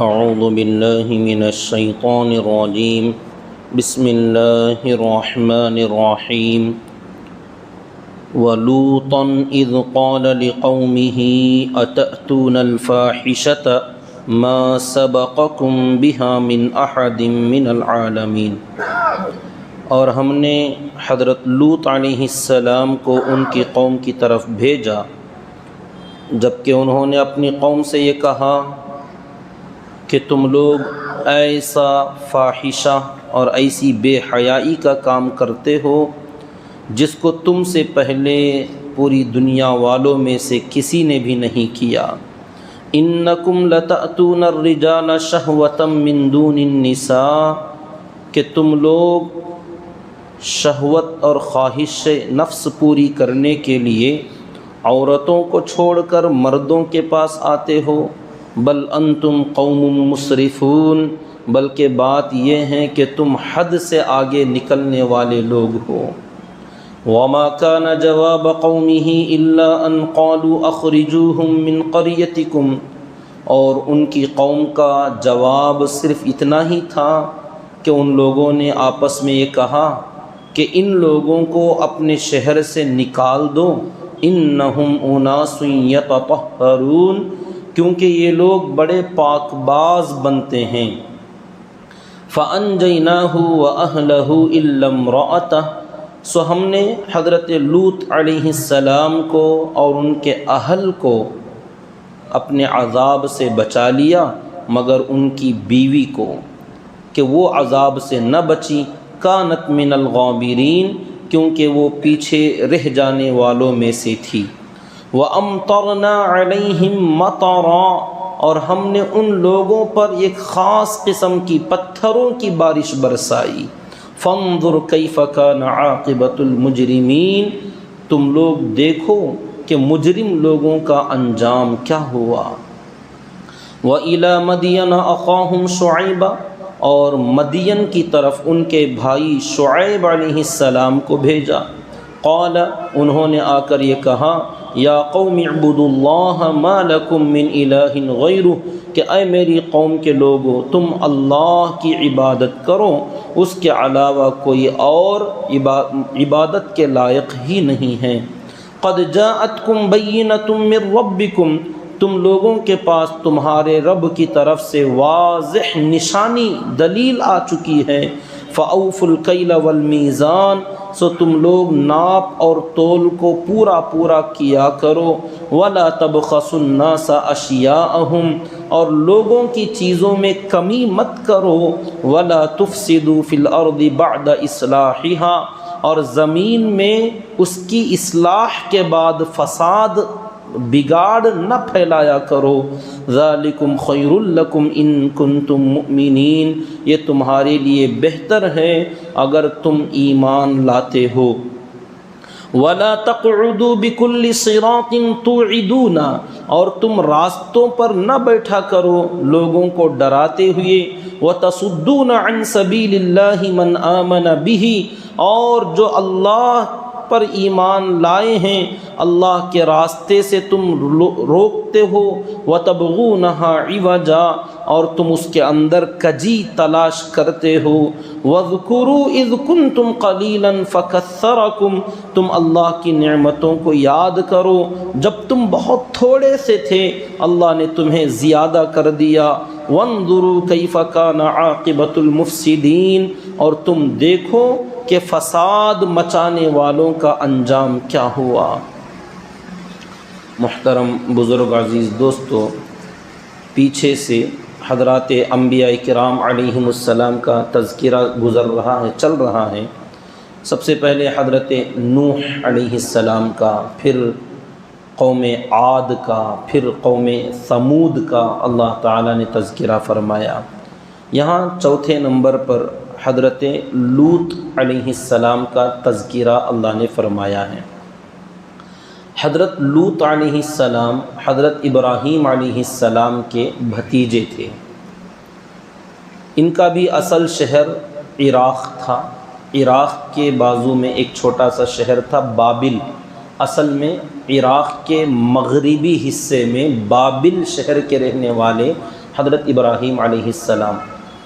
اعوذ باللہ من الشیطان الرجیم بسم اللہ الرحمن الرحیم ولوطا اذ قال لقومه اتأتون الفاحشة ما سبقکم بها من احد من العالمین۔ اور ہم نے حضرت لوط علیہ السلام کو ان کی قوم کی طرف بھیجا جبکہ انہوں نے اپنی قوم سے یہ کہا کہ تم لوگ ایسا فاحشہ اور ایسی بے حیائی کا کام کرتے ہو جس کو تم سے پہلے پوری دنیا والوں میں سے کسی نے بھی نہیں کیا۔ انکم لتأتون الرجال شہوۃ من دون النساء، کہ تم لوگ شہوت اور خواہش نفس پوری کرنے کے لیے عورتوں کو چھوڑ کر مردوں کے پاس آتے ہو۔ بل انتم قوم مسرفون، بلکہ بات یہ ہے کہ تم حد سے آگے نکلنے والے لوگ ہو۔ وما كان جواب قومه الا ان قالوا اخرجوهم من قريتكم، اور ان کی قوم کا جواب صرف اتنا ہی تھا کہ ان لوگوں نے آپس میں یہ کہا کہ ان لوگوں کو اپنے شہر سے نکال دو۔ انہم اناس یتطہرون، کیونکہ یہ لوگ بڑے پاک باز بنتے ہیں۔ فَأَنْجَيْنَاهُ وَأَهْلَهُ إِلَّا امْرَأَتَهُ، سو ہم نے حضرت لوط علیہ السلام کو اور ان کے اہل کو اپنے عذاب سے بچا لیا مگر ان کی بیوی کو کہ وہ عذاب سے نہ بچی۔ كَانَتْ مِنَ الْغَابِرِينَ، کیونکہ وہ پیچھے رہ جانے والوں میں سے تھی۔ وَأَمْطَرْنَا عَلَيْهِمْ مَطَرًا، اور ہم نے ان لوگوں پر ایک خاص قسم کی پتھروں کی بارش برسائی۔ فَانظُرْ كَيْفَ كَانَ عَاقِبَةُ الْمُجْرِمِينَ، تم لوگ دیکھو کہ مجرم لوگوں کا انجام کیا ہوا۔ وَإِلَى مَدْيَنَ أَخَاهُمْ شُعَيْبًا، اور مدین کی طرف ان کے بھائی شعیب علیہ السلام کو بھیجا۔ قال، انہوں نے آ کر یہ کہا، یا قوم اعبدوا اللہ ما لکم من الہ غیرہ، کہ اے میری قوم کے لوگو تم اللہ کی عبادت کرو، اس کے علاوہ کوئی اور عبادت کے لائق ہی نہیں ہے۔ قد جاءتکم بینۃ من ربکم، تم لوگوں کے پاس تمہارے رب کی طرف سے واضح نشانی دلیل آ چکی ہے۔ فَأَوْفُوا الْكَيْلَ وَالْمِيزَانَ، سو تم لوگ ناپ اور تول کو پورا پورا کیا کرو۔ وَلَا تَبْخَسُوا النَّاسَ أَشْيَاءَهُمْ، اور لوگوں کی چیزوں میں کمی مت کرو۔ وَلَا تُفْسِدُوا فِي الْأَرْضِ بَعْدَ إِصْلَاحِهَا، اور زمین میں اس کی اصلاح کے بعد فساد بگاڑ نہ پھیلایا کرو۔ ذالکم خیر لکم ان کنتم مؤمنین، یہ تمہارے لیے بہتر ہے اگر تم ایمان لاتے ہو۔ ولا تقعدوا بكل صراط توعدون، اور تم راستوں پر نہ بیٹھا کرو لوگوں کو ڈراتے ہوئے۔ وتصدون عن سبیل اللہ من آمن به، اور جو اللہ پر ایمان لائے ہیں اللہ کے راستے سے تم روکتے ہو۔ وَتَبْغُونَهَا عِوَجًا، اور تم اس کے اندر کجی تلاش کرتے ہو۔ وَاذْكُرُوا إِذْ كُنْتُمْ قَلِيلًا فَكَثَّرَكُمْ، تم اللہ کی نعمتوں کو یاد کرو جب تم بہت تھوڑے سے تھے اللہ نے تمہیں زیادہ کر دیا۔ وَانظُرُوا كَيْفَ كَانَ عَاقِبَةُ الْمُفْسِدِينَ، اور تم دیکھو کہ فساد مچانے والوں کا انجام کیا ہوا۔ محترم بزرگ عزیز دوستو، پیچھے سے حضرات انبیاء کرام علیہم السلام کا تذکرہ گزر رہا ہے، چل رہا ہے۔ سب سے پہلے حضرت نوح علیہ السلام کا، پھر قوم عاد کا، پھر قوم ثمود کا اللہ تعالیٰ نے تذکرہ فرمایا۔ یہاں چوتھے نمبر پر حضرت لوط علیہ السلام کا تذکرہ اللہ نے فرمایا ہے۔ حضرت لوط علیہ السلام حضرت ابراہیم علیہ السلام کے بھتیجے تھے۔ ان کا بھی اصل شہر عراق تھا۔ عراق کے بازو میں ایک چھوٹا سا شہر تھا بابل، اصل میں عراق کے مغربی حصے میں بابل شہر کے رہنے والے حضرت ابراہیم علیہ السلام،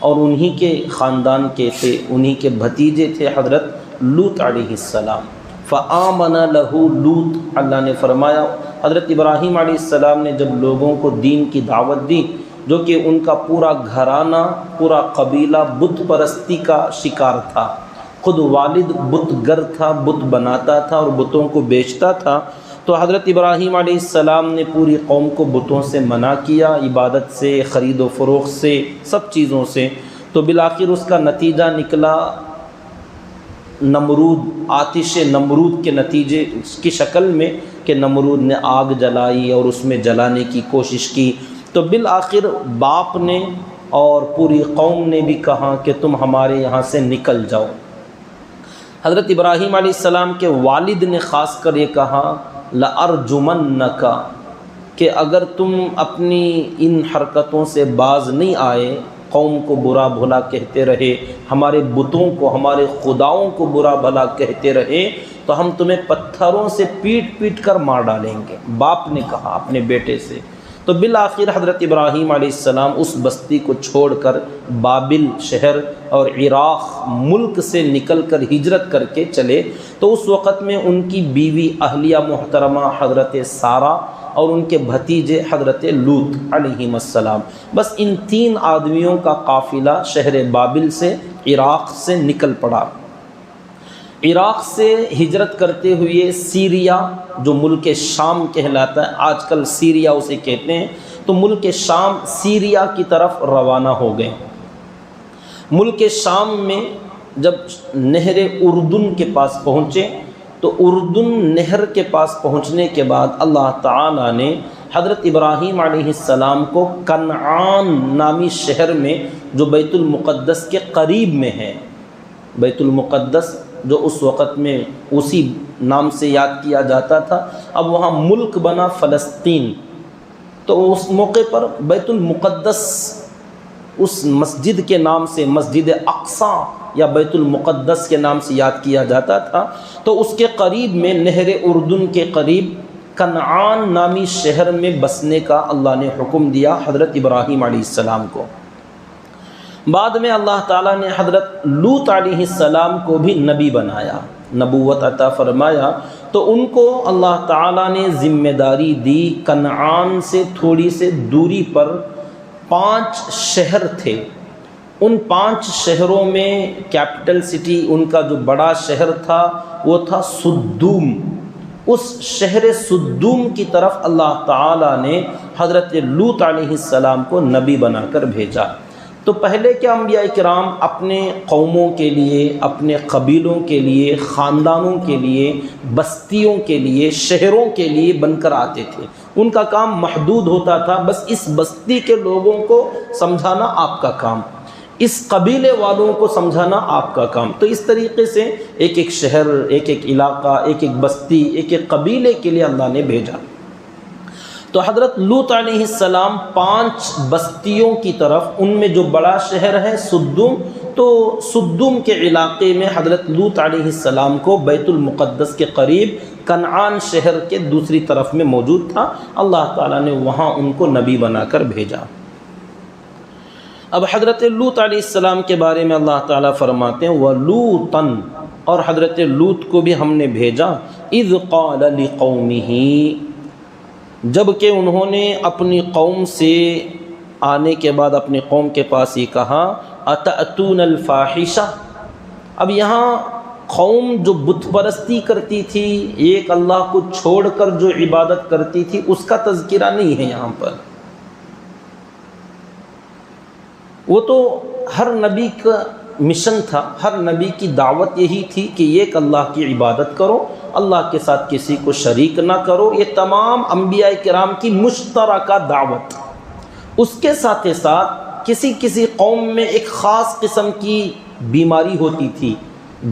اور انہی کے خاندان کے تھے، انہی کے بھتیجے تھے حضرت لوط علیہ السلام۔ فآمن لہ لوط، اللہ نے فرمایا حضرت ابراہیم علیہ السلام نے جب لوگوں کو دین کی دعوت دی، جو کہ ان کا پورا گھرانہ، پورا قبیلہ بت پرستی کا شکار تھا، خود والد بت گر تھا، بت بناتا تھا اور بتوں کو بیچتا تھا، تو حضرت ابراہیم علیہ السلام نے پوری قوم کو بتوں سے منع کیا، عبادت سے، خرید و فروخت سے، سب چیزوں سے۔ تو بالآخر اس کا نتیجہ نکلا نمرود، آتش نمرود کے نتیجے کی شکل میں، کہ نمرود نے آگ جلائی اور اس میں جلانے کی کوشش کی۔ تو بالآخر باپ نے اور پوری قوم نے بھی کہا کہ تم ہمارے یہاں سے نکل جاؤ۔ حضرت ابراہیم علیہ السلام کے والد نے خاص کر یہ کہا لَأَرْجُمَنَّكَ، کہ اگر تم اپنی ان حرکتوں سے باز نہیں آئے، قوم کو برا بھلا کہتے رہے، ہمارے بتوں کو، ہمارے خداؤں کو برا بھلا کہتے رہے، تو ہم تمہیں پتھروں سے پیٹ پیٹ کر مار ڈالیں گے، باپ نے کہا اپنے بیٹے سے۔ تو بالآخر حضرت ابراہیم علیہ السلام اس بستی کو چھوڑ کر بابل شہر اور عراق ملک سے نکل کر ہجرت کر کے چلے۔ تو اس وقت میں ان کی بیوی اہلیہ محترمہ حضرت سارہ اور ان کے بھتیجے حضرت لوط علیہ السلام، بس ان 3 آدمیوں کا قافلہ شہر بابل سے، عراق سے نکل پڑا۔ عراق سے ہجرت کرتے ہوئے سیریا، جو ملک شام کہلاتا ہے، آج کل سیریا اسے کہتے ہیں، تو ملک شام سیریا کی طرف روانہ ہو گئے۔ ملک شام میں جب نہر اردن کے پاس پہنچے، تو اردن نہر کے پاس پہنچنے کے بعد اللہ تعالیٰ نے حضرت ابراہیم علیہ السلام کو کنعان نامی شہر میں، جو بیت المقدس کے قریب میں ہے، بیت المقدس جو اس وقت میں اسی نام سے یاد کیا جاتا تھا، اب وہاں ملک بنا فلسطین، تو اس موقع پر بیت المقدس اس مسجد کے نام سے، مسجد اقصیٰ یا بیت المقدس کے نام سے یاد کیا جاتا تھا۔ تو اس کے قریب میں نہر اردن کے قریب کنعان نامی شہر میں بسنے کا اللہ نے حکم دیا حضرت ابراہیم علیہ السلام کو۔ بعد میں اللہ تعالیٰ نے حضرت لوط علیہ السلام کو بھی نبی بنایا، نبوت عطا فرمایا، تو ان کو اللہ تعالیٰ نے ذمہ داری دی، کنعان سے تھوڑی سے دوری پر 5 شہر تھے، ان 5 شہروں میں کیپٹل سٹی، ان کا جو بڑا شہر تھا وہ تھا سدوم۔ اس شہر سدوم کی طرف اللہ تعالیٰ نے حضرت لوط علیہ السلام کو نبی بنا کر بھیجا۔ تو پہلے کے انبیاء کرام اپنے قوموں کے لیے، اپنے قبیلوں کے لیے، خاندانوں کے لیے، بستیوں کے لیے، شہروں کے لیے بن کر آتے تھے، ان کا کام محدود ہوتا تھا، بس اس بستی کے لوگوں کو سمجھانا آپ کا کام، اس قبیلے والوں کو سمجھانا آپ کا کام۔ تو اس طریقے سے ایک ایک شہر، ایک ایک علاقہ، ایک ایک بستی، ایک ایک قبیلے کے لیے اللہ نے بھیجا۔ تو حضرت لوط علیہ السلام 5 بستیوں کی طرف، ان میں جو بڑا شہر ہے سدوم، تو سدوم کے علاقے میں حضرت لوط علیہ السلام کو بیت المقدس کے قریب کنعان شہر کے دوسری طرف میں موجود تھا، اللہ تعالیٰ نے وہاں ان کو نبی بنا کر بھیجا۔ اب حضرت لوط علیہ السلام کے بارے میں اللہ تعالیٰ فرماتے ہیں وَلُوطًا، اور حضرت لوط کو بھی ہم نے بھیجا، اذ قال لقومہ، جب کہ انہوں نے اپنی قوم سے آنے کے بعد اپنی قوم کے پاس ہی کہا اتأتون الفاحشہ۔ اب یہاں قوم جو بت پرستی کرتی تھی، ایک اللہ کو چھوڑ کر جو عبادت کرتی تھی، اس کا تذکرہ نہیں ہے یہاں پر۔ وہ تو ہر نبی کا مشن تھا، ہر نبی کی دعوت یہی تھی کہ ایک اللہ کی عبادت کرو، اللہ کے ساتھ کسی کو شریک نہ کرو، یہ تمام انبیاء کرام کی مشترکہ دعوت۔ اس کے ساتھ ساتھ کسی قوم میں ایک خاص قسم کی بیماری ہوتی تھی،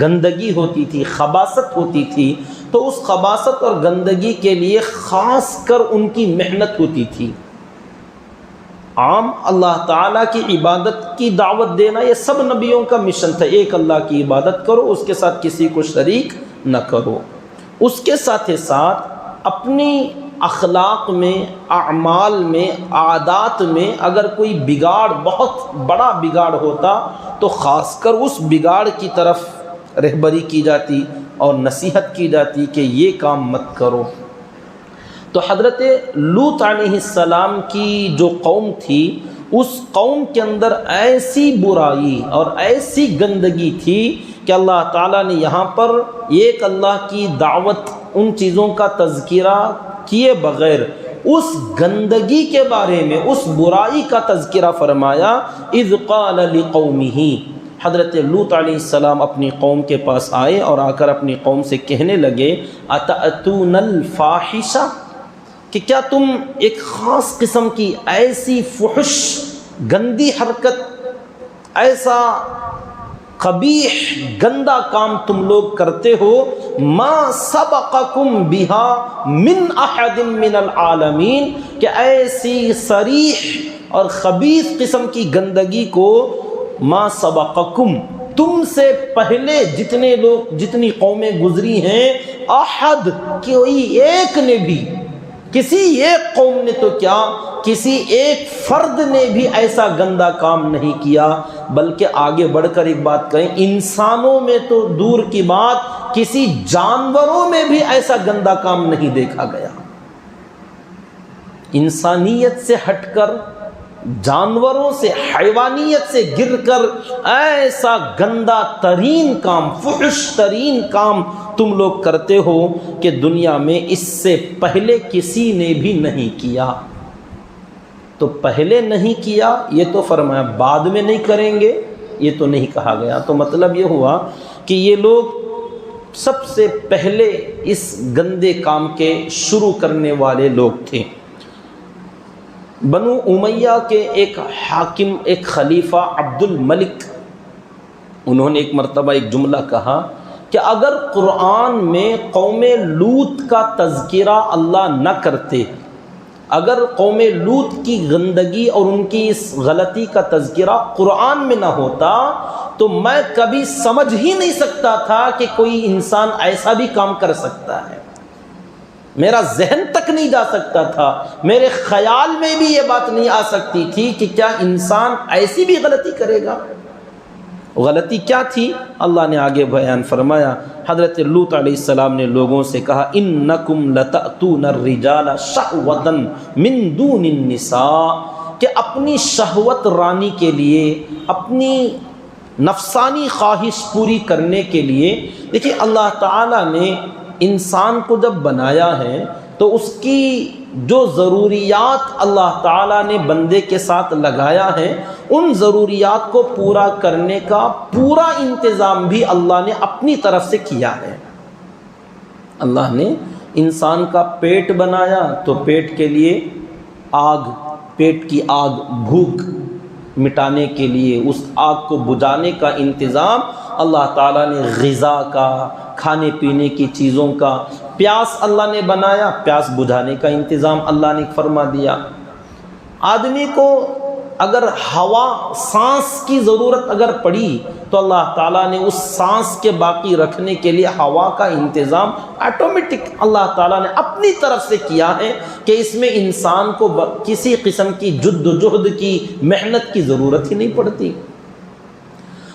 گندگی ہوتی تھی، خباثت ہوتی تھی، تو اس خباثت اور گندگی کے لیے خاص کر ان کی محنت ہوتی تھی۔ عام اللہ تعالیٰ کی عبادت کی دعوت دینا یہ سب نبیوں کا مشن تھا، ایک اللہ کی عبادت کرو، اس کے ساتھ کسی کو شریک نہ کرو۔ اس کے ساتھ ساتھ اپنی اخلاق میں، اعمال میں، عادات میں اگر کوئی بگاڑ، بہت بڑا بگاڑ ہوتا تو خاص کر اس بگاڑ کی طرف رہبری کی جاتی اور نصیحت کی جاتی کہ یہ کام مت کرو۔ تو حضرت لوط علیہ السلام کی جو قوم تھی، اس قوم کے اندر ایسی برائی اور ایسی گندگی تھی کہ اللہ تعالیٰ نے یہاں پر ایک اللہ کی دعوت، ان چیزوں کا تذکرہ کیے بغیر اس گندگی کے بارے میں، اس برائی کا تذکرہ فرمایا۔ اذ قال لقومہ، حضرت لوط علیہ السلام اپنی قوم کے پاس آئے اور آ کر اپنی قوم سے کہنے لگے اتأتون الفاحشہ، کہ کیا تم ایک خاص قسم کی ایسی فحش، گندی حرکت، ایسا قبیح گندا کام تم لوگ کرتے ہو، ما سبقکم بہا من احد من العالمین، کہ ایسی صریح اور خبیث قسم کی گندگی کو ما سبقکم، تم سے پہلے جتنے لوگ، جتنی قومیں گزری ہیں، احد، کوئی ایک نے بھی، کسی ایک قوم نے تو کیا، کسی ایک فرد نے بھی ایسا گندا کام نہیں کیا۔ بلکہ آگے بڑھ کر ایک بات کہیں، انسانوں میں تو دور کی بات، کسی جانوروں میں بھی ایسا گندا کام نہیں دیکھا گیا۔ انسانیت سے ہٹ کر، جانوروں سے، حیوانیت سے گر کر ایسا گندا ترین کام، فحش ترین کام تم لوگ کرتے ہو کہ دنیا میں اس سے پہلے کسی نے بھی نہیں کیا۔ تو پہلے نہیں کیا یہ تو فرمایا، بعد میں نہیں کریں گے یہ تو نہیں کہا گیا۔ تو مطلب یہ ہوا کہ یہ لوگ سب سے پہلے اس گندے کام کے شروع کرنے والے لوگ تھے۔ بنو امیہ کے ایک حاکم، ایک خلیفہ عبد الملک، انہوں نے ایک مرتبہ ایک جملہ کہا کہ اگر قرآن میں قوم لوط کا تذکرہ اللہ نہ کرتے، اگر قوم لوط کی گندگی اور ان کی اس غلطی کا تذکرہ قرآن میں نہ ہوتا تو میں کبھی سمجھ ہی نہیں سکتا تھا کہ کوئی انسان ایسا بھی کام کر سکتا ہے۔ میرا ذہن تک نہیں جا سکتا تھا، میرے خیال میں بھی یہ بات نہیں آ سکتی تھی کہ کیا انسان ایسی بھی غلطی کرے گا۔ غلطی کیا تھی؟ اللہ نے آگے بیان فرمایا۔ حضرت لوط علیہ السلام نے لوگوں سے کہا انکم لتأتون الرجال شہوۃ من دون النساء، کہ اپنی شہوت رانی کے لیے، اپنی نفسانی خواہش پوری کرنے کے لیے، دیکھیے اللہ تعالیٰ نے انسان کو جب بنایا ہے تو اس کی جو ضروریات اللہ تعالیٰ نے بندے کے ساتھ لگایا ہے، ان ضروریات کو پورا کرنے کا پورا انتظام بھی اللہ نے اپنی طرف سے کیا ہے۔ اللہ نے انسان کا پیٹ بنایا تو پیٹ کے لیے آگ، پیٹ کی آگ، بھوک مٹانے کے لیے، اس آگ کو بجھانے کا انتظام اللہ تعالیٰ نے، غذا کا، کھانے پینے کی چیزوں کا، پیاس اللہ نے بنایا، پیاس بجھانے کا انتظام اللہ نے فرما دیا۔ آدمی کو اگر ہوا، سانس کی ضرورت اگر پڑی تو اللہ تعالیٰ نے اس سانس کے باقی رکھنے کے لیے ہوا کا انتظام آٹومیٹک اللہ تعالیٰ نے اپنی طرف سے کیا ہے کہ اس میں انسان کو کسی قسم کی جد و جہد کی، محنت کی ضرورت ہی نہیں پڑتی۔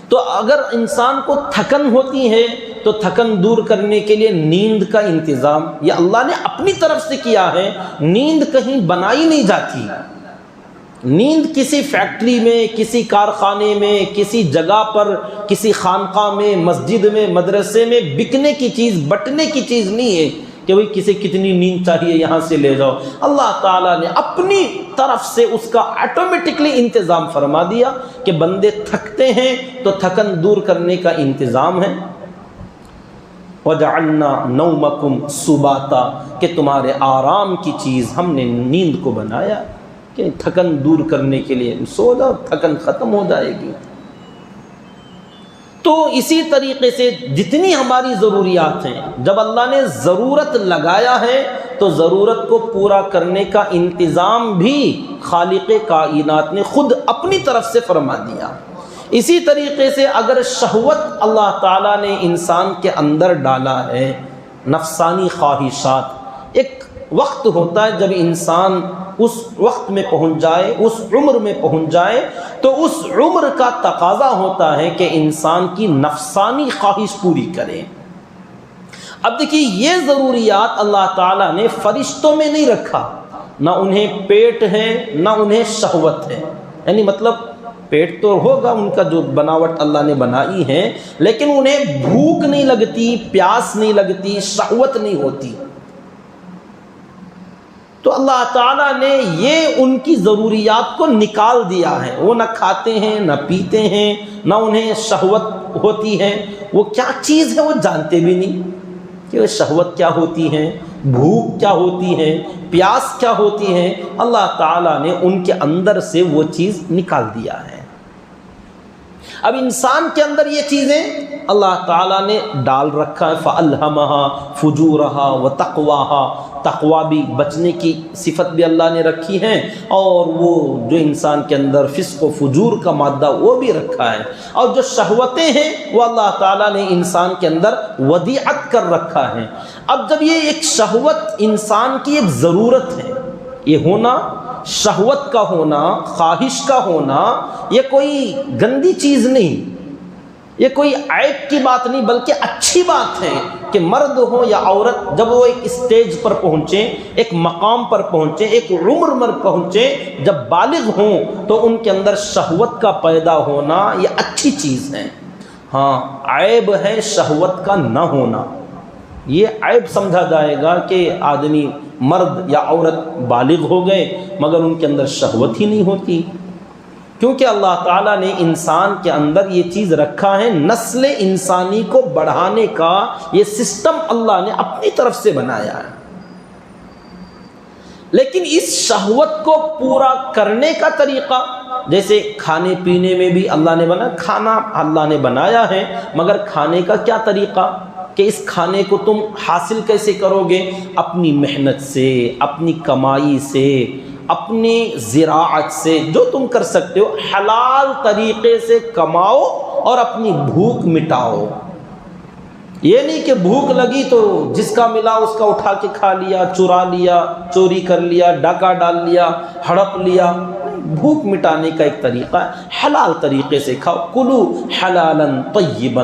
تو اگر انسان کو تھکن ہوتی ہے تو تھکن دور کرنے کے لیے نیند کا انتظام یہ اللہ نے اپنی طرف سے کیا ہے۔ نیند کہیں بنائی نہیں جاتی، نیند کسی فیکٹری میں، کسی کارخانے میں، کسی جگہ پر، کسی خانقاہ میں، مسجد میں، مدرسے میں بکنے کی چیز، بٹنے کی چیز نہیں ہے کہ بھئی کسی کتنی نیند چاہیے یہاں سے لے جاؤ۔ اللہ تعالیٰ نے اپنی طرف سے اس کا آٹومیٹکلی انتظام فرما دیا کہ بندے تھکتے ہیں تو تھکن دور کرنے کا انتظام ہے۔ وَجَعَلْنَا نَوْمَكُمْ سُبَاتًا، کہ تمہارے آرام کی چیز ہم نے نیند کو بنایا کہ تھکن دور کرنے کے لیے، سو جاؤ تھکن ختم ہو جائے گی۔ تو اسی طریقے سے جتنی ہماری ضروریات ہیں، جب اللہ نے ضرورت لگایا ہے تو ضرورت کو پورا کرنے کا انتظام بھی خالق کائنات نے خود اپنی طرف سے فرما دیا۔ اسی طریقے سے اگر شہوت اللہ تعالیٰ نے انسان کے اندر ڈالا ہے، نفسانی خواہشات، ایک وقت ہوتا ہے جب انسان اس وقت میں پہنچ جائے، اس عمر میں پہنچ جائے، تو اس عمر کا تقاضا ہوتا ہے کہ انسان کی نفسانی خواہش پوری کرے۔ اب دیکھیے یہ ضروریات اللہ تعالیٰ نے فرشتوں میں نہیں رکھا، نہ انہیں پیٹ ہے نہ انہیں شہوت ہے، یعنی مطلب پیٹ تو ہوگا ان کا جو بناوٹ اللہ نے بنائی ہے، لیکن انہیں بھوک نہیں لگتی، پیاس نہیں لگتی، شہوت نہیں ہوتی۔ تو اللہ تعالیٰ نے یہ ان کی ضروریات کو نکال دیا ہے، وہ نہ کھاتے ہیں نہ پیتے ہیں، نہ انہیں شہوت ہوتی ہے، وہ کیا چیز ہے وہ جانتے بھی نہیں کہ وہ شہوت کیا ہوتی ہے، بھوک کیا ہوتی ہے، پیاس کیا ہوتی ہے۔ اللہ تعالیٰ نے ان کے اندر سے وہ چیز نکال دیا ہے۔ اب انسان کے اندر یہ چیزیں اللہ تعالیٰ نے ڈال رکھا ہے، فَأَلْهَمَهَا فُجُورَهَا وَتَقْوَاهَا، تقوی بھی، بچنے کی صفت بھی اللہ نے رکھی ہے، اور وہ جو انسان کے اندر فسق و فجور کا مادہ وہ بھی رکھا ہے، اور جو شہوتیں ہیں وہ اللہ تعالیٰ نے انسان کے اندر ودیعت کر رکھا ہے۔ اب جب یہ ایک شہوت انسان کی ایک ضرورت ہے، یہ ہونا، شہوت کا ہونا، خواہش کا ہونا، یہ کوئی گندی چیز نہیں، یہ کوئی عیب کی بات نہیں، بلکہ اچھی بات ہے کہ مرد ہو یا عورت جب وہ ایک اسٹیج پر پہنچے، ایک مقام پر پہنچے، ایک عمر پر پہنچے، جب بالغ ہوں تو ان کے اندر شہوت کا پیدا ہونا یہ اچھی چیز ہے۔ ہاں عیب ہے شہوت کا نہ ہونا، یہ عیب سمجھا جائے گا کہ آدمی مرد یا عورت بالغ ہو گئے مگر ان کے اندر شہوت ہی نہیں ہوتی، کیونکہ اللہ تعالیٰ نے انسان کے اندر یہ چیز رکھا ہے، نسل انسانی کو بڑھانے کا یہ سسٹم اللہ نے اپنی طرف سے بنایا ہے۔ لیکن اس شہوت کو پورا کرنے کا طریقہ، جیسے کھانے پینے میں بھی اللہ نے بنا، کھانا اللہ نے بنایا ہے، مگر کھانے کا کیا طریقہ کہ اس کھانے کو تم حاصل کیسے کرو گے؟ اپنی محنت سے، اپنی کمائی سے، اپنی زراعت سے، جو تم کر سکتے ہو حلال طریقے سے کماؤ اور اپنی بھوک مٹاؤ۔ یہ نہیں کہ بھوک لگی تو جس کا ملا اس کا اٹھا کے کھا لیا، چرا لیا، چوری کر لیا، ڈاکہ ڈال لیا، ہڑپ لیا۔ بھوک مٹانے کا ایک طریقہ ہے حلال طریقے سے کھاؤ، کلو حلالا طیبا،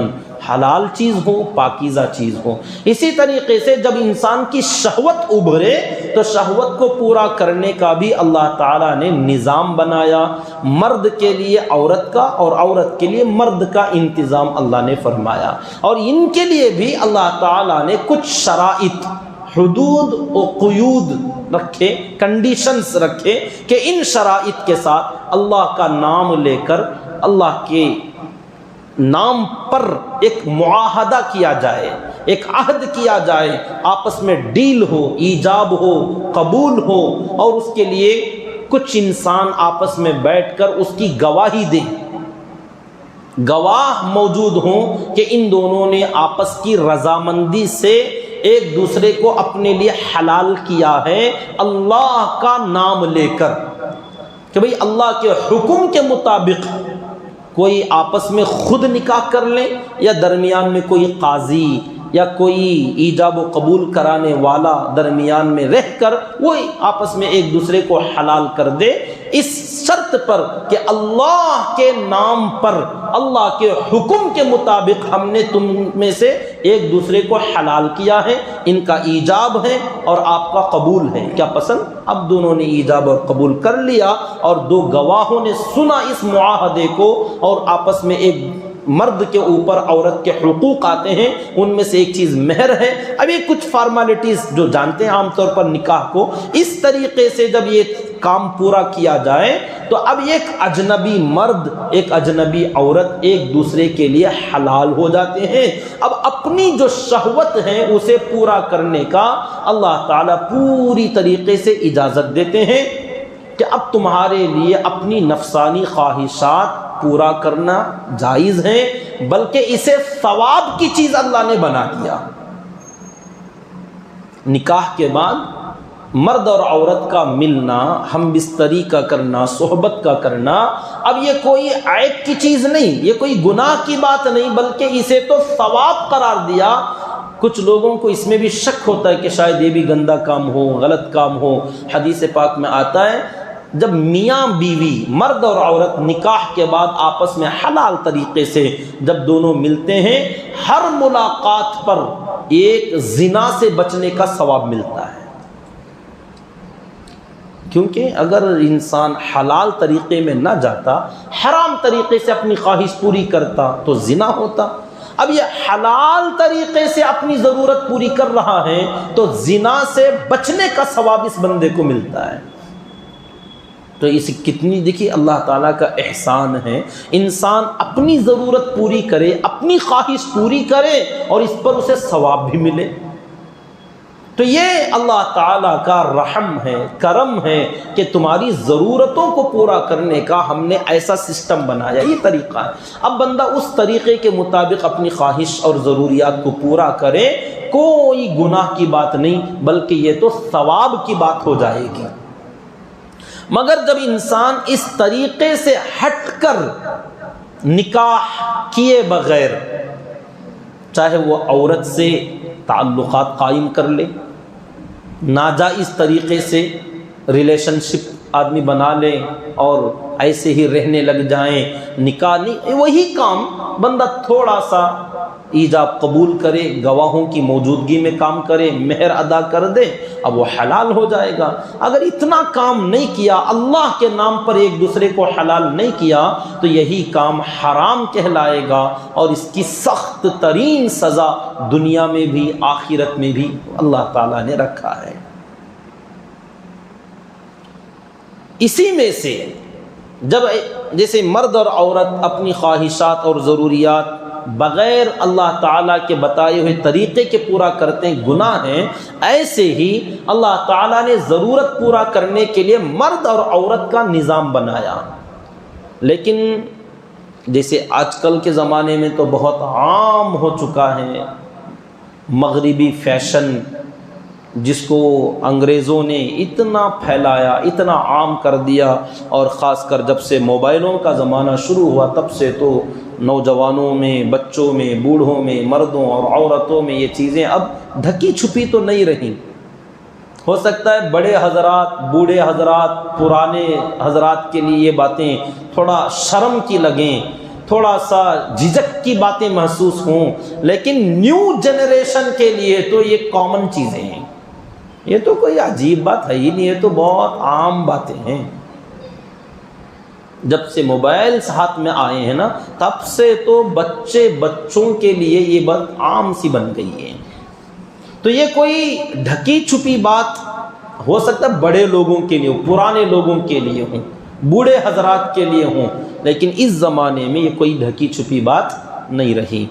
حلال چیز ہو، پاکیزہ چیز ہو۔ اسی طریقے سے جب انسان کی شہوت ابھرے تو شہوت کو پورا کرنے کا بھی اللہ تعالیٰ نے نظام بنایا، مرد کے لیے عورت کا اور عورت کے لیے مرد کا انتظام اللہ نے فرمایا، اور ان کے لیے بھی اللہ تعالیٰ نے کچھ شرائط، حدود و قیود رکھے، کنڈیشنز رکھے کہ ان شرائط کے ساتھ اللہ کا نام لے کر، اللہ کے نام پر ایک معاہدہ کیا جائے، ایک عہد کیا جائے، آپس میں ڈیل ہو، ایجاب ہو، قبول ہو، اور اس کے لیے کچھ انسان آپس میں بیٹھ کر اس کی گواہی دیں، گواہ موجود ہوں کہ ان دونوں نے آپس کی رضامندی سے ایک دوسرے کو اپنے لیے حلال کیا ہے اللہ کا نام لے کر، کہ بھئی اللہ کے حکم کے مطابق کوئی آپس میں خود نکاح کر لیں، یا درمیان میں کوئی قاضی یا کوئی ایجاب و قبول کرانے والا درمیان میں رہ کر وہ آپس میں ایک دوسرے کو حلال کر دے، اس شرط پر کہ اللہ کے نام پر، اللہ کے حکم کے مطابق ہم نے تم میں سے ایک دوسرے کو حلال کیا ہے، ان کا ایجاب ہے اور آپ کا قبول ہے، کیا پسند؟ اب دونوں نے ایجاب اور قبول کر لیا، اور دو گواہوں نے سنا اس معاہدے کو، اور آپس میں ایک مرد کے اوپر عورت کے حقوق آتے ہیں، ان میں سے ایک چیز مہر ہے۔ اب یہ کچھ فارمیلٹیز جو جانتے ہیں عام طور پر نکاح کو، اس طریقے سے جب یہ کام پورا کیا جائے تو اب ایک اجنبی مرد، ایک اجنبی عورت ایک دوسرے کے لیے حلال ہو جاتے ہیں۔ اب اپنی جو شہوت ہے اسے پورا کرنے کا اللہ تعالیٰ پوری طریقے سے اجازت دیتے ہیں کہ اب تمہارے لیے اپنی نفسانی خواہشات پورا کرنا جائز ہے، بلکہ اسے ثواب کی چیز اللہ نے بنا دیا۔ نکاح کے بعد مرد اور عورت کا ملنا، ہم بستری کا کرنا، صحبت کا کرنا، اب یہ کوئی عیب کی چیز نہیں، یہ کوئی گناہ کی بات نہیں، بلکہ اسے تو ثواب قرار دیا۔ کچھ لوگوں کو اس میں بھی شک ہوتا ہے کہ شاید یہ بھی گندا کام ہو، غلط کام ہو۔ حدیث پاک میں آتا ہے جب میاں بیوی مرد اور عورت نکاح کے بعد آپس میں حلال طریقے سے جب دونوں ملتے ہیں، ہر ملاقات پر ایک زنا سے بچنے کا ثواب ملتا ہے۔ کیونکہ اگر انسان حلال طریقے میں نہ جاتا، حرام طریقے سے اپنی خواہش پوری کرتا تو زنا ہوتا۔ اب یہ حلال طریقے سے اپنی ضرورت پوری کر رہا ہے تو زنا سے بچنے کا ثواب اس بندے کو ملتا ہے۔ تو اس کتنی دیکھیے اللہ تعالیٰ کا احسان ہے، انسان اپنی ضرورت پوری کرے، اپنی خواہش پوری کرے اور اس پر اسے ثواب بھی ملے۔ تو یہ اللہ تعالیٰ کا رحم ہے، کرم ہے کہ تمہاری ضرورتوں کو پورا کرنے کا ہم نے ایسا سسٹم بنایا، یہ طریقہ ہے۔ اب بندہ اس طریقے کے مطابق اپنی خواہش اور ضروریات کو پورا کرے، کوئی گناہ کی بات نہیں، بلکہ یہ تو ثواب کی بات ہو جائے گی۔ مگر جب انسان اس طریقے سے ہٹ کر نکاح کیے بغیر چاہے وہ عورت سے تعلقات قائم کر لے، ناجائز طریقے سے ریلیشن شپ آدمی بنا لے اور ایسے ہی رہنے لگ جائیں، نکاح نہیں، وہی کام بندہ تھوڑا سا ایجاب قبول کرے، گواہوں کی موجودگی میں کام کرے، مہر ادا کر دے، اب وہ حلال ہو جائے گا۔ اگر اتنا کام نہیں کیا، اللہ کے نام پر ایک دوسرے کو حلال نہیں کیا، تو یہی کام حرام کہلائے گا اور اس کی سخت ترین سزا دنیا میں بھی آخرت میں بھی اللہ تعالیٰ نے رکھا ہے۔ اسی میں سے جب جیسے مرد اور عورت اپنی خواہشات اور ضروریات بغیر اللہ تعالیٰ کے بتائے ہوئے طریقے کے پورا کرتے ہیں، گناہ ہیں، ایسے ہی اللہ تعالیٰ نے ضرورت پورا کرنے کے لیے مرد اور عورت کا نظام بنایا۔ لیکن جیسے آج کل کے زمانے میں تو بہت عام ہو چکا ہے مغربی فیشن، جس کو انگریزوں نے اتنا پھیلایا، اتنا عام کر دیا، اور خاص کر جب سے موبائلوں کا زمانہ شروع ہوا تب سے تو نوجوانوں میں، بچوں میں، بوڑھوں میں، مردوں اور عورتوں میں یہ چیزیں اب ڈھکی چھپی تو نہیں رہیں۔ ہو سکتا ہے بڑے حضرات، بوڑھے حضرات، پرانے حضرات کے لیے یہ باتیں تھوڑا شرم کی لگیں، تھوڑا سا جھجک کی باتیں محسوس ہوں، لیکن نیو جنریشن کے لیے تو یہ کامن چیزیں ہیں، یہ تو کوئی عجیب بات ہے ہی نہیں، یہ تو بہت عام باتیں ہیں۔ جب سے موبائلز ہاتھ میں آئے ہیں نا، تب سے تو بچوں کے لیے یہ بات عام سی بن گئی ہے۔ تو یہ کوئی ڈھکی چھپی بات ہو سکتا ہے بڑے لوگوں کے لیے، پرانے لوگوں کے لیے ہوں، بوڑھے حضرات کے لیے ہوں، لیکن اس زمانے میں یہ کوئی ڈھکی چھپی بات نہیں رہی۔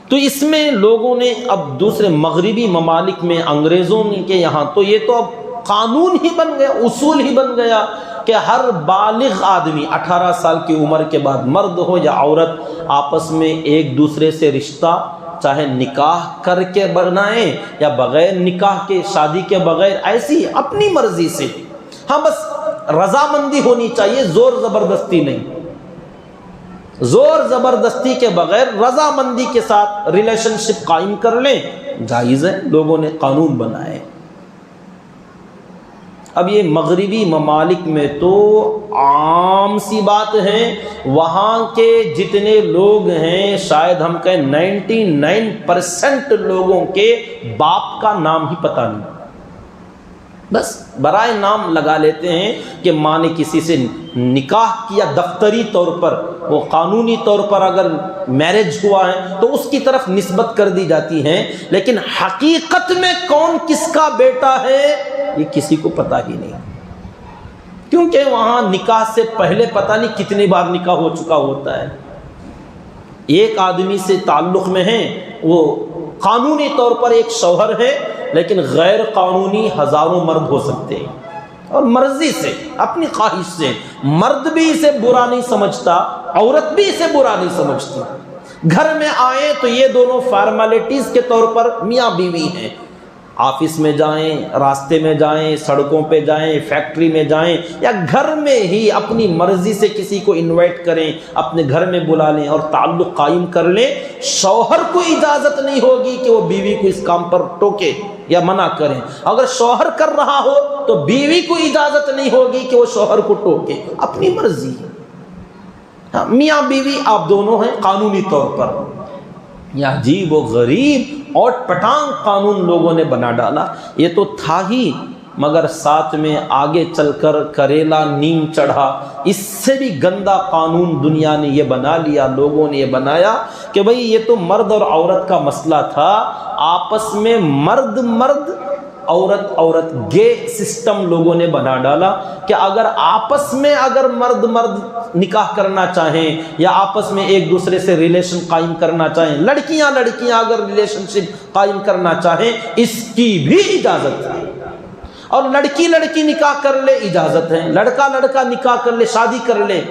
تو اس میں لوگوں نے اب دوسرے مغربی ممالک میں، انگریزوں کے یہاں تو یہ تو اب قانون ہی بن گیا، اصول ہی بن گیا کہ ہر بالغ آدمی 18 سال کی عمر کے بعد، مرد ہو یا عورت، آپس میں ایک دوسرے سے رشتہ چاہے نکاح کر کے بنائیں یا بغیر نکاح کے، شادی کے بغیر، ایسی اپنی مرضی سے، ہاں بس رضامندی ہونی چاہیے، زور زبردستی نہیں، زور زبردستی کے بغیر رضامندی کے ساتھ ریلیشن شپ قائم کر لیں، جائز ہے، لوگوں نے قانون بنائے۔ اب یہ مغربی ممالک میں تو عام سی بات ہے، وہاں کے جتنے لوگ ہیں شاید ہم کہیں 99% لوگوں کے باپ کا نام ہی پتہ نہیں، بس برائے نام لگا لیتے ہیں کہ ماں نے کسی سے نکاح کیا دفتری طور پر، وہ قانونی طور پر اگر میرج ہوا ہے تو اس کی طرف نسبت کر دی جاتی ہے، لیکن حقیقت میں کون کس کا بیٹا ہے یہ کسی کو پتہ ہی نہیں، کیونکہ وہاں نکاح سے پہلے پتہ نہیں کتنی بار نکاح ہو چکا ہوتا ہے۔ ایک آدمی سے تعلق میں ہیں، وہ قانونی طور پر ایک شوہر ہے، لیکن غیر قانونی ہزاروں مرد ہو سکتے ہیں، اور مرضی سے، اپنی خواہش سے، مرد بھی اسے برا نہیں سمجھتا، عورت بھی اسے برا نہیں سمجھتی۔ گھر میں آئے تو یہ دونوں فارمیلٹیز کے طور پر میاں بیوی ہیں، آفس میں جائیں، راستے میں جائیں، سڑکوں پہ جائیں، فیکٹری میں جائیں، یا گھر میں ہی اپنی مرضی سے کسی کو انوائٹ کریں، اپنے گھر میں بلا لیں اور تعلق قائم کر لیں، شوہر کو اجازت نہیں ہوگی کہ وہ بیوی کو اس کام پر ٹوکے یا منع کریں۔ اگر شوہر کر رہا ہو تو بیوی کو اجازت نہیں ہوگی کہ وہ شوہر کو ٹوکے، اپنی مرضی ہے۔ میاں بیوی آپ دونوں ہیں قانونی طور پر۔ یہ عجیب و غریب اور پٹانگ قانون لوگوں نے بنا ڈالا، یہ تو تھا ہی، مگر ساتھ میں آگے چل کر کریلا نیم چڑھا، اس سے بھی گندا قانون دنیا نے یہ بنا لیا، لوگوں نے یہ بنایا کہ بھئی یہ تو مرد اور عورت کا مسئلہ تھا، آپس میں مرد مرد، عورت عورت، گے سسٹم لوگوں نے بنا ڈالا کہ اگر آپس میں اگر مرد مرد نکاح کرنا چاہیں یا آپس میں ایک دوسرے سے ریلیشن قائم کرنا چاہیں، لڑکیاں اگر ریلیشن شپ قائم کرنا چاہیں، اس کی بھی اجازت ہے۔ اور لڑکی نکاح کر لے، اجازت ہے، لڑکا نکاح کر لے، شادی کر لے،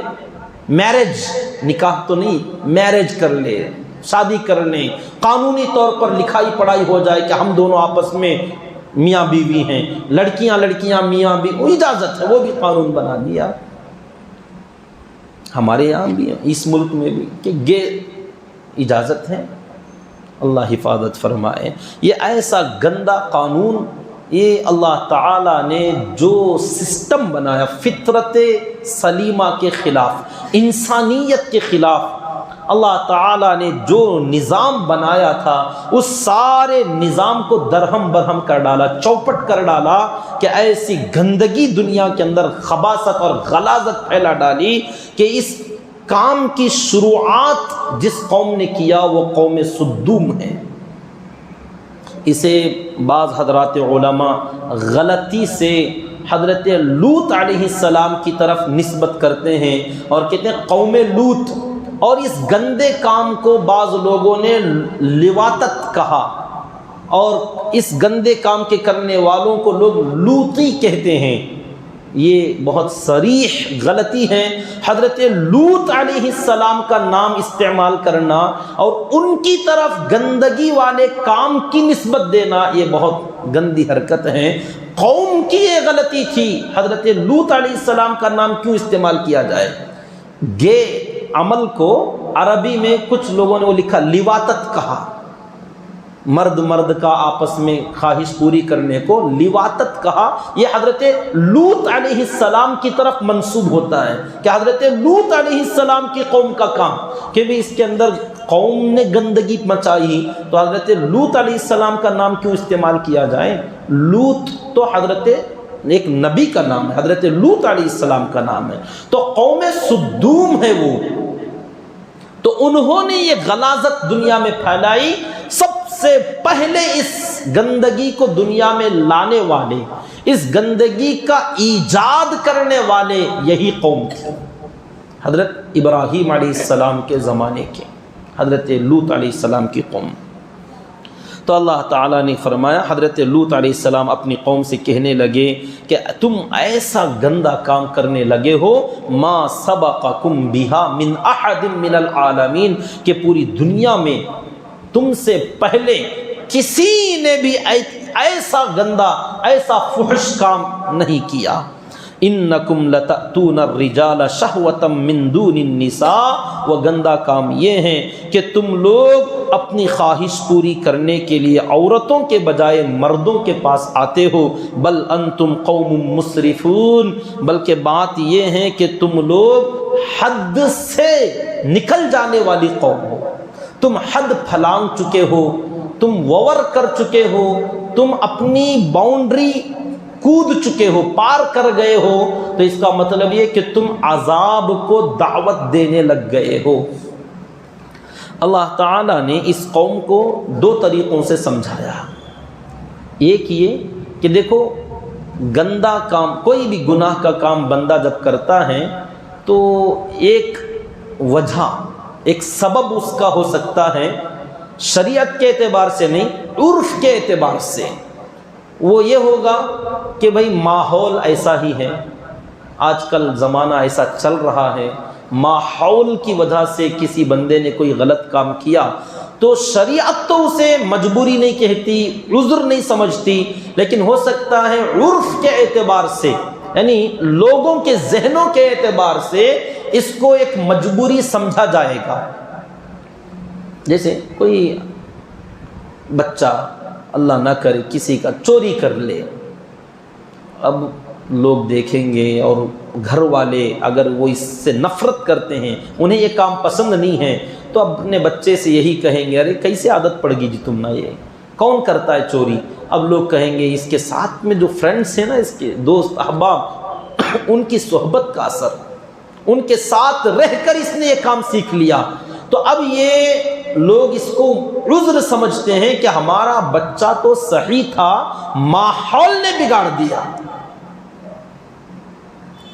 میرج، نکاح تو نہیں، میرج کر لے، شادی کر لیں، قانونی طور پر لکھائی پڑھائی ہو جائے کہ ہم دونوں آپس میں میاں بیوی ہیں، لڑکیاں میاں بیوی، اجازت ہے، وہ بھی قانون بنا دیا۔ ہمارے یہاں بھی، اس ملک میں بھی، کہ گے اجازت ہے۔ اللہ حفاظت فرمائے۔ یہ ایسا گندا قانون، یہ اللہ تعالیٰ نے جو سسٹم بنایا فطرت سلیمہ کے خلاف، انسانیت کے خلاف، اللہ تعالیٰ نے جو نظام بنایا تھا اس سارے نظام کو درہم برہم کر ڈالا، چوپٹ کر ڈالا کہ ایسی گندگی دنیا کے اندر خباثت اور غلاظت پھیلا ڈالی کہ اس کام کی شروعات جس قوم نے کیا وہ قوم سدوم ہے۔ اسے بعض حضرات علماء غلطی سے حضرت لوط علیہ السلام کی طرف نسبت کرتے ہیں اور کہتے ہیں قوم لوط، اور اس گندے کام کو بعض لوگوں نے لواطت کہا، اور اس گندے کام کے کرنے والوں کو لوگ لوطی کہتے ہیں۔ یہ بہت صریح غلطی ہے۔ حضرت لوط علیہ السلام کا نام استعمال کرنا اور ان کی طرف گندگی والے کام کی نسبت دینا، یہ بہت گندی حرکت ہے۔ قوم کی یہ غلطی تھی، حضرت لوط علیہ السلام کا نام کیوں استعمال کیا جائے؟ گے عمل کو عربی میں کچھ لوگوں نے وہ لکھا لواطت کہا، مرد مرد کا آپس میں خواہش پوری کرنے کو لواطت کہا۔ یہ حضرت لوط علیہ السلام کی طرف منسوب ہوتا ہے کہ حضرت لوط علیہ السلام کی قوم کا کام، کہ بھی اس کے اندر قوم نے گندگی مچائی تو حضرت لوط علیہ السلام کا نام کیوں استعمال کیا جائے؟ لوط تو حضرت ایک نبی کا نام ہے، حضرت لوط علیہ السلام کا نام ہے، تو قوم سدوم ہے وہ، تو انہوں نے یہ غلاظت دنیا میں پھیلائی۔ سب سے پہلے اس گندگی کو دنیا میں لانے والے، اس گندگی کا ایجاد کرنے والے یہی قوم تھے، حضرت ابراہیم علیہ السلام کے زمانے کے، حضرت لوط علیہ السلام کی قوم۔ تو اللہ تعالیٰ نے فرمایا، حضرت لوط علیہ السلام اپنی قوم سے کہنے لگے کہ تم ایسا گندا کام کرنے لگے ہو، ما سبقکم بہا من احد من العالمین، کہ پوری دنیا میں تم سے پہلے کسی نے بھی ایسا گندا، ایسا فحش کام نہیں کیا۔ انکم لتأتون الرجال شہوۃ من دون النساء، وہ گندا کام یہ ہے کہ تم لوگ اپنی خواہش پوری کرنے کے لیے عورتوں کے بجائے مردوں کے پاس آتے ہو۔ بل انتم قوم مسرفون، بلکہ بات یہ ہے کہ تم لوگ حد سے نکل جانے والی قوم ہو، تم حد پھلانگ چکے ہو، تم وور کر چکے ہو، تم اپنی باؤنڈری کود چکے ہو، پار کر گئے ہو، تو اس کا مطلب یہ کہ تم عذاب کو دعوت دینے لگ گئے ہو۔ اللہ تعالیٰ نے اس قوم کو دو طریقوں سے سمجھایا۔ ایک یہ کہ دیکھو گندا کام، کوئی بھی گناہ کا کام بندہ جب کرتا ہے تو ایک وجہ، ایک سبب اس کا ہو سکتا ہے، شریعت کے اعتبار سے نہیں، عرف کے اعتبار سے وہ یہ ہوگا کہ بھئی ماحول ایسا ہی ہے، آج کل زمانہ ایسا چل رہا ہے، ماحول کی وجہ سے کسی بندے نے کوئی غلط کام کیا تو شریعت تو اسے مجبوری نہیں کہتی، عذر نہیں سمجھتی، لیکن ہو سکتا ہے عرف کے اعتبار سے، یعنی لوگوں کے ذہنوں کے اعتبار سے اس کو ایک مجبوری سمجھا جائے گا۔ جیسے کوئی بچہ اللہ نہ کرے کسی کا چوری کر لے، اب لوگ دیکھیں گے اور گھر والے اگر وہ اس سے نفرت کرتے ہیں، انہیں یہ کام پسند نہیں ہے، تو اپنے بچے سے یہی کہیں گے ارے کیسے عادت پڑ گئی جی تم نہ، یہ کون کرتا ہے چوری؟ اب لوگ کہیں گے اس کے ساتھ میں جو فرینڈس ہیں نا، اس کے دوست احباب، ان کی صحبت کا اثر، ان کے ساتھ رہ کر اس نے یہ کام سیکھ لیا۔ تو اب یہ لوگ اس کو عذر سمجھتے ہیں کہ ہمارا بچہ تو صحیح تھا، ماحول نے بگاڑ دیا۔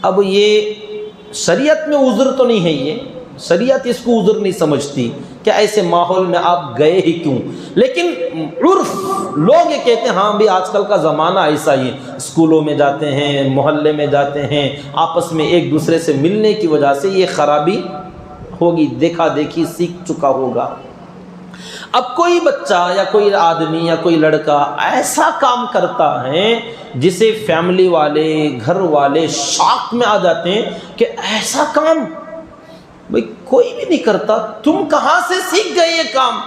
اب یہ شریعت میں عذر تو نہیں ہے، یہ شریعت اس کو عذر نہیں سمجھتی کہ ایسے ماحول میں آپ گئے ہی کیوں، لیکن عرف لوگ یہ کہتے ہیں ہاں بھی آج کل کا زمانہ ایسا ہی، اسکولوں میں جاتے ہیں، محلے میں جاتے ہیں، آپس میں ایک دوسرے سے ملنے کی وجہ سے یہ خرابی ہوگی، دیکھا دیکھی سیکھ چکا ہوگا۔ اب کوئی بچہ یا کوئی آدمی یا کوئی لڑکا ایسا کام کرتا ہے جسے فیملی والے، گھر والے شاک میں آ جاتے ہیں کہ ایسا کام بھئی کوئی بھی نہیں کرتا، تم کہاں سے سیکھ گئے یہ کام؟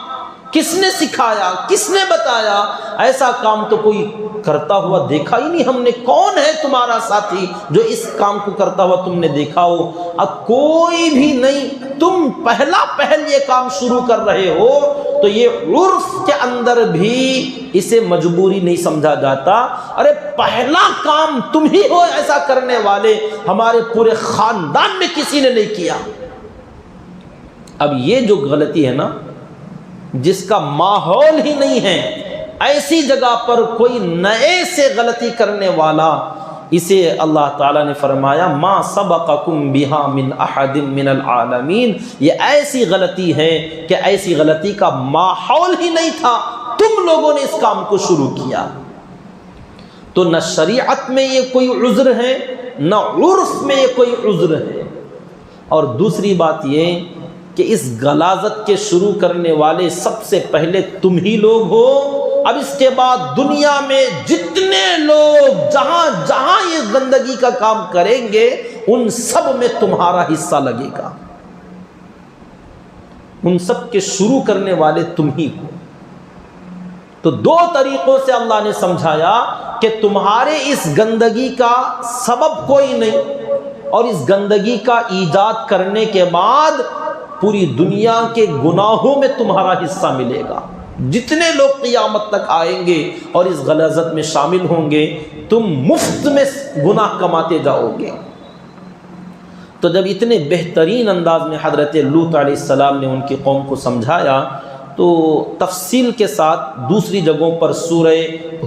کس نے سکھایا؟ کس نے بتایا؟ ایسا کام تو کوئی کرتا ہوا دیکھا ہی نہیں ہم نے، کون ہے تمہارا ساتھی جو اس کام کو کرتا ہوا تم نے دیکھا ہو؟ اب کوئی بھی نہیں، تم پہل یہ کام شروع کر رہے ہو، تو یہ عرف کے اندر بھی اسے مجبوری نہیں سمجھا جاتا، ارے پہلا کام تم ہی ہو ایسا کرنے والے، ہمارے پورے خاندان میں کسی نے نہیں کیا۔ اب یہ جو غلطی ہے نا، جس کا ماحول ہی نہیں ہے، ایسی جگہ پر کوئی نئے سے غلطی کرنے والا، اسے اللہ تعالیٰ نے فرمایا ما سبقکم بہا من احد من العالمین، یہ ایسی غلطی ہے کہ ایسی غلطی کا ماحول ہی نہیں تھا، تم لوگوں نے اس کام کو شروع کیا۔ تو نہ شریعت میں یہ کوئی عذر ہے، نہ عرف میں یہ کوئی عذر ہے۔ اور دوسری بات یہ کہ اس غلاظت کے شروع کرنے والے سب سے پہلے تم ہی لوگ ہو۔ اب اس کے بعد دنیا میں جتنے لوگ جہاں جہاں یہ گندگی کا کام کریں گے، ان سب میں تمہارا حصہ لگے گا، ان سب کے شروع کرنے والے تم ہی ہو۔ تو دو طریقوں سے اللہ نے سمجھایا کہ تمہارے اس گندگی کا سبب کوئی نہیں، اور اس گندگی کا ایجاد کرنے کے بعد پوری دنیا کے گناہوں میں تمہارا حصہ ملے گا۔ جتنے لوگ قیامت تک آئیں گے اور اس غلاظت میں شامل ہوں گے، تم مفت میں گناہ کماتے جاؤ گے۔ تو جب اتنے بہترین انداز میں حضرت لوط علیہ السلام نے ان کی قوم کو سمجھایا، تو تفصیل کے ساتھ دوسری جگہوں پر سورہ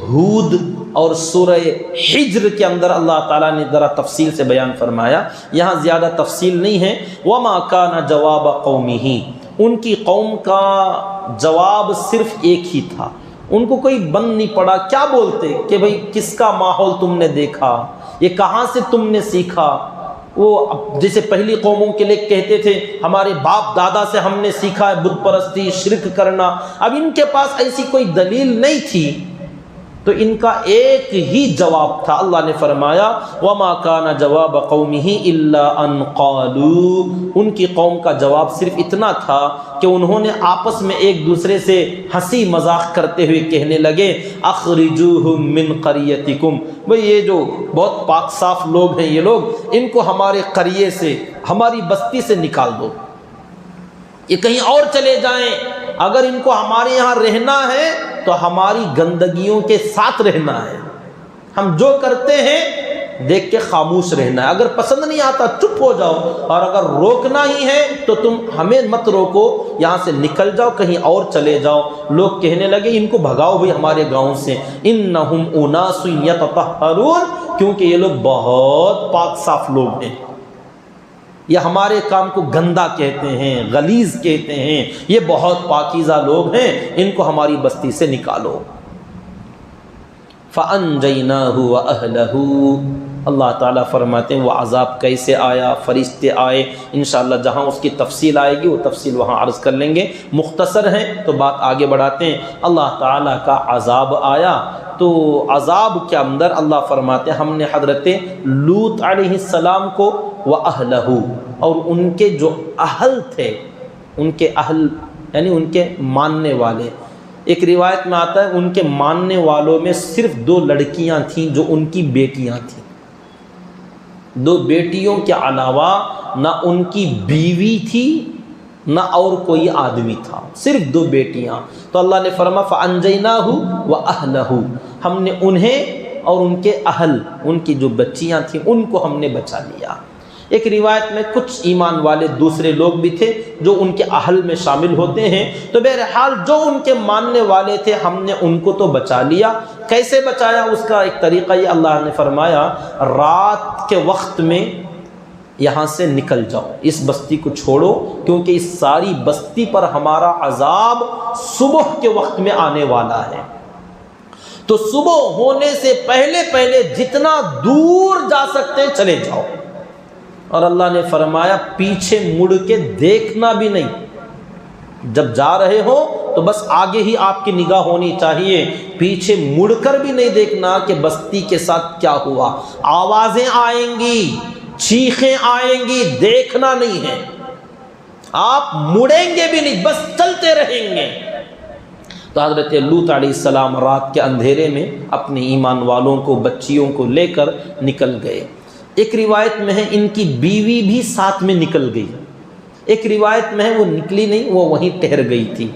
ہود اور سورہ حجر کے اندر اللہ تعالیٰ نے ذرا تفصیل سے بیان فرمایا، یہاں زیادہ تفصیل نہیں ہے۔ وَمَا كَانَ جَوَابَ قَوْمِهِ، ان کی قوم کا جواب صرف ایک ہی تھا، ان کو کوئی بند نہیں پڑا، کیا بولتے کہ بھئی کس کا ماحول تم نے دیکھا، یہ کہاں سے تم نے سیکھا؟ وہ جیسے پہلی قوموں کے لیے کہتے تھے ہمارے باپ دادا سے ہم نے سیکھا ہے بت پرستی، شرک کرنا۔ اب ان کے پاس ایسی کوئی دلیل نہیں تھی، تو ان کا ایک ہی جواب تھا۔ اللہ نے فرمایا وَمَا كَانَ جَوَابَ قَوْمِهِ إِلَّا أَن قَالُوا، ان کی قوم کا جواب صرف اتنا تھا کہ انہوں نے آپس میں ایک دوسرے سے ہنسی مذاق کرتے ہوئے کہنے لگے اخرجوہم من قریتکم، بھئی یہ جو بہت پاک صاف لوگ ہیں، یہ لوگ، ان کو ہمارے قریے سے، ہماری بستی سے نکال دو، یہ کہیں اور چلے جائیں، اگر ان کو ہمارے یہاں رہنا ہے تو ہماری گندگیوں کے ساتھ رہنا ہے، ہم جو کرتے ہیں دیکھ کے خاموش رہنا ہے، اگر پسند نہیں آتا چپ ہو جاؤ، اور اگر روکنا ہی ہے تو تم ہمیں مت روکو، یہاں سے نکل جاؤ، کہیں اور چلے جاؤ۔ لوگ کہنے لگے ان کو بھگاؤ بھی ہمارے گاؤں سے، انہم اناس یتطہرون، کیونکہ یہ لوگ بہت پاک صاف لوگ ہیں، یہ ہمارے کام کو گندا کہتے ہیں، غلیظ کہتے ہیں، یہ بہت پاکیزہ لوگ ہیں، ان کو ہماری بستی سے نکالو۔ فَأَنْجَيْنَاهُ وَأَهْلَهُ، اللہ تعالیٰ فرماتے ہیں وہ عذاب کیسے آیا، فرشتے آئے، انشاءاللہ جہاں اس کی تفصیل آئے گی وہ تفصیل وہاں عرض کر لیں گے، مختصر ہیں تو بات آگے بڑھاتے ہیں۔ اللہ تعالیٰ کا عذاب آیا تو عذاب کے اندر اللہ فرماتے ہیں ہم نے حضرت لوط علیہ السلام کو وَأَهْلَهُ اور ان کے جو اہل تھے، ان کے اہل یعنی ان کے ماننے والے، ایک روایت میں آتا ہے ان کے ماننے والوں میں صرف 2 لڑکیاں تھیں جو ان کی بیٹیاں تھیں، 2 بیٹیوں کے علاوہ نہ ان کی بیوی تھی نہ اور کوئی آدمی تھا، صرف 2 بیٹیاں۔ تو اللہ نے فرمایا فَأَنْجَيْنَاهُ وَأَهْلَهُ ہم نے انہیں اور ان کے اہل، ان کی جو بچیاں تھیں ان کو ہم نے بچا لیا۔ ایک روایت میں کچھ ایمان والے دوسرے لوگ بھی تھے جو ان کے اہل میں شامل ہوتے ہیں، تو بہرحال جو ان کے ماننے والے تھے ہم نے ان کو تو بچا لیا۔ کیسے بچایا؟ اس کا ایک طریقہ یہ اللہ نے فرمایا رات کے وقت میں یہاں سے نکل جاؤ، اس بستی کو چھوڑو، کیونکہ اس ساری بستی پر ہمارا عذاب صبح کے وقت میں آنے والا ہے، تو صبح ہونے سے پہلے جتنا دور جا سکتے ہیں چلے جاؤ۔ اور اللہ نے فرمایا پیچھے مڑ کے دیکھنا بھی نہیں، جب جا رہے ہو تو بس آگے ہی آپ کی نگاہ ہونی چاہیے، پیچھے مڑ کر بھی نہیں دیکھنا کہ بستی کے ساتھ کیا ہوا۔ آوازیں آئیں گی، چیخیں آئیں گی، دیکھنا نہیں ہے، آپ مڑیں گے بھی نہیں، بس چلتے رہیں گے۔ تو حضرت لوط علیہ السلام رات کے اندھیرے میں اپنے ایمان والوں کو، بچیوں کو لے کر نکل گئے۔ ایک روایت میں ہے ان کی بیوی بھی ساتھ میں نکل گئی، ایک روایت میں ہے وہ نکلی نہیں، وہ وہیں ٹھہر گئی تھی،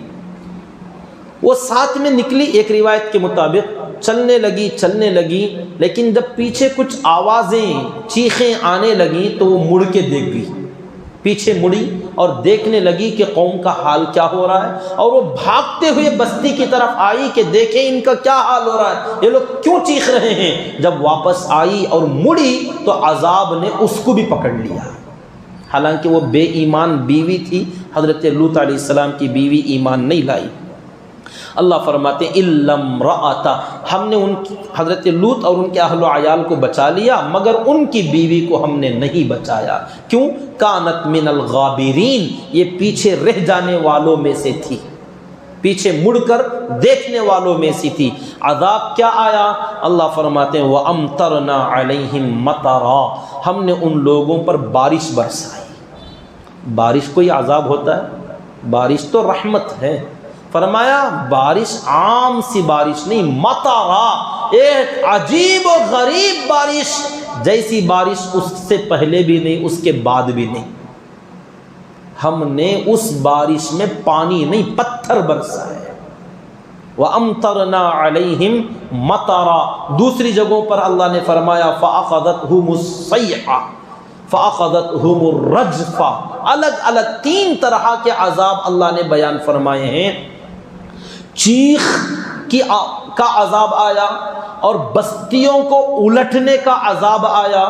وہ ساتھ میں نکلی ایک روایت کے مطابق، چلنے لگی، لیکن جب پیچھے کچھ آوازیں، چیخیں آنے لگیں تو وہ مڑ کے دیکھ گئی، پیچھے مڑی اور دیکھنے لگی کہ قوم کا حال کیا ہو رہا ہے، اور وہ بھاگتے ہوئے بستی کی طرف آئی کہ دیکھیں ان کا کیا حال ہو رہا ہے، یہ لوگ کیوں چیخ رہے ہیں۔ جب واپس آئی اور مڑی تو عذاب نے اس کو بھی پکڑ لیا، حالانکہ وہ بے ایمان بیوی تھی، حضرت لوط علیہ السلام کی بیوی ایمان نہیں لائی۔ اللہ فرماتے ہیں اِلَّا امْرَأَتَهُ ہم نے حضرت لوط اور ان کے اہل و عیال کو بچا لیا، مگر ان کی بیوی کو ہم نے نہیں بچایا۔ کیوں؟ کانت من الغابرین یہ پیچھے رہ جانے والوں میں سے تھی، پیچھے مڑ کر دیکھنے والوں میں سے تھی۔ عذاب کیا آیا؟ اللہ فرماتے ہیں وَأَمْطَرْنَا عَلَيْهِمْ مَطَرًا ہم نے ان لوگوں پر بارش برسائی۔ بارش کوئی عذاب ہوتا ہے؟ بارش تو رحمت ہے۔ فرمایا بارش عام سی بارش نہیں، مطرا ایک عجیب و غریب بارش، جیسی بارش اس سے پہلے بھی نہیں اس کے بعد بھی نہیں۔ ہم نے اس بارش میں پانی نہیں پتھر برسائے۔ وَأَمْطَرْنَا عَلَيْهِمْ مَطَرًا دوسری جگہوں پر اللہ نے فرمایا فَأَخَذَتْهُمُ الصَّيْحَةُ فَأَخَذَتْهُمُ الرَّجْفَةُ الگ الگ 3 طرح کے عذاب اللہ نے بیان فرمائے ہیں۔ چیخ کا عذاب آیا، اور بستیوں کو الٹنے کا عذاب آیا،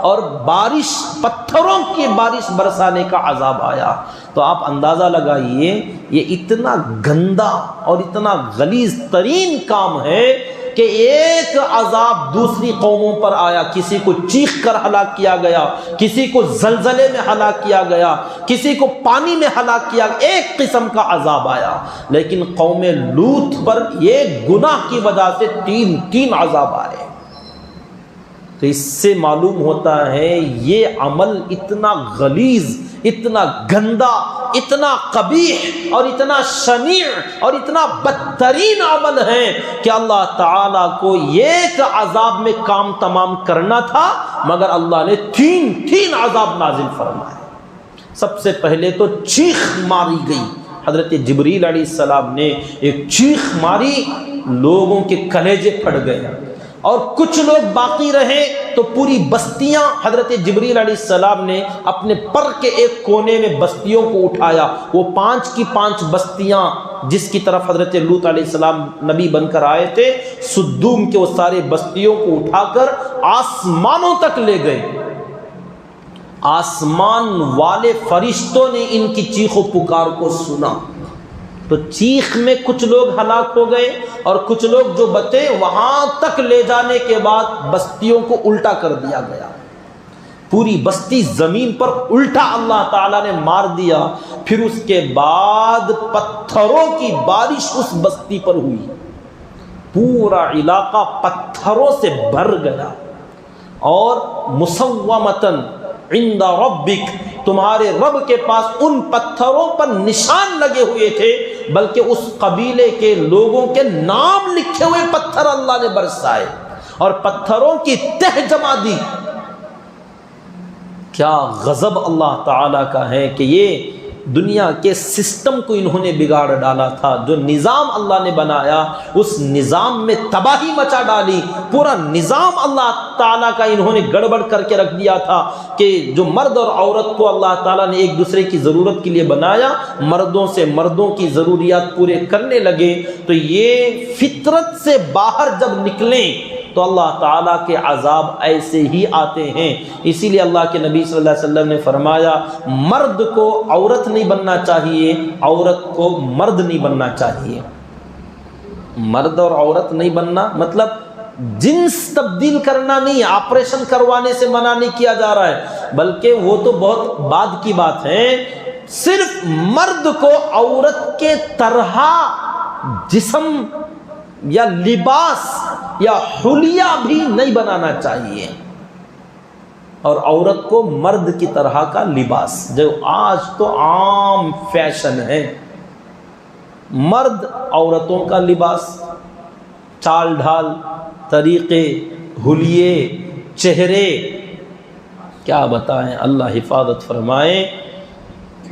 اور بارش، پتھروں کی بارش برسانے کا عذاب آیا۔ تو آپ اندازہ لگائیے یہ اتنا گندا اور اتنا غلیظ ترین کام ہے کہ ایک عذاب دوسری قوموں پر آیا، کسی کو چیخ کر ہلاک کیا گیا، کسی کو زلزلے میں ہلاک کیا گیا، کسی کو پانی میں ہلاک کیا گیا، ایک قسم کا عذاب آیا۔ لیکن قوم لوط پر یہ گناہ کی وجہ سے 3 عذاب آئے۔ تو اس سے معلوم ہوتا ہے یہ عمل اتنا غلیظ، اتنا گندا، اتنا قبیح اور اتنا شنیع اور اتنا بدترین عمل ہے کہ اللہ تعالیٰ کو ایک عذاب میں کام تمام کرنا تھا، مگر اللہ نے 3 عذاب نازل فرمائے۔ سب سے پہلے تو چیخ ماری گئی، حضرت جبریل علیہ السلام نے ایک چیخ ماری، لوگوں کے کلیجے پھٹ گئے، اور کچھ لوگ باقی رہے تو پوری بستیاں حضرت جبریل علیہ السلام نے اپنے پر کے ایک کونے میں بستیوں کو اٹھایا، وہ 5 کی 5 بستیاں جس کی طرف حضرت لوط علیہ السلام نبی بن کر آئے تھے، سدوم کے وہ سارے بستیوں کو اٹھا کر آسمانوں تک لے گئے۔ آسمان والے فرشتوں نے ان کی چیخ و پکار کو سنا، تو چیخ میں کچھ لوگ ہلاک ہو گئے اور کچھ لوگ جو بچے وہاں تک لے جانے کے بعد بستیوں کو الٹا کر دیا گیا، پوری بستی زمین پر الٹا اللہ تعالیٰ نے مار دیا، پھر اس کے بعد پتھروں کی بارش اس بستی پر ہوئی، پورا علاقہ پتھروں سے بھر گیا، اور مسومتن عند ربک، تمہارے رب کے پاس ان پتھروں پر نشان لگے ہوئے تھے، بلکہ اس قبیلے کے لوگوں کے نام لکھے ہوئے پتھر اللہ نے برسائے اور پتھروں کی تہ جما دی۔ کیا غضب اللہ تعالیٰ کا ہے کہ یہ دنیا کے سسٹم کو انہوں نے بگاڑ ڈالا تھا، جو نظام اللہ نے بنایا اس نظام میں تباہی مچا ڈالی، پورا نظام اللہ تعالیٰ کا انہوں نے گڑبڑ کر کے رکھ دیا تھا کہ جو مرد اور عورت کو اللہ تعالیٰ نے ایک دوسرے کی ضرورت کے لیے بنایا، مردوں سے مردوں کی ضروریات پورے کرنے لگے، تو یہ فطرت سے باہر جب نکلیں تو اللہ تعالیٰ کے عذاب ایسے ہی آتے ہیں۔ اسی لیے اللہ کے نبی صلی اللہ علیہ وسلم نے فرمایا مرد کو عورت نہیں بننا چاہیے، عورت کو مرد نہیں بننا چاہیے۔ مرد اور عورت نہیں بننا مطلب جنس تبدیل کرنا نہیں، آپریشن کروانے سے منع نہیں کیا جا رہا ہے، بلکہ وہ تو بہت بعد کی بات ہے، صرف مرد کو عورت کے طرح جسم یا لباس یا حلیہ بھی نہیں بنانا چاہیے، اور عورت کو مرد کی طرح کا لباس، جو آج تو عام فیشن ہے، مرد عورتوں کا لباس، چال ڈھال، طریقے، حلیے، چہرے، کیا بتائیں۔ اللہ حفاظت فرمائے،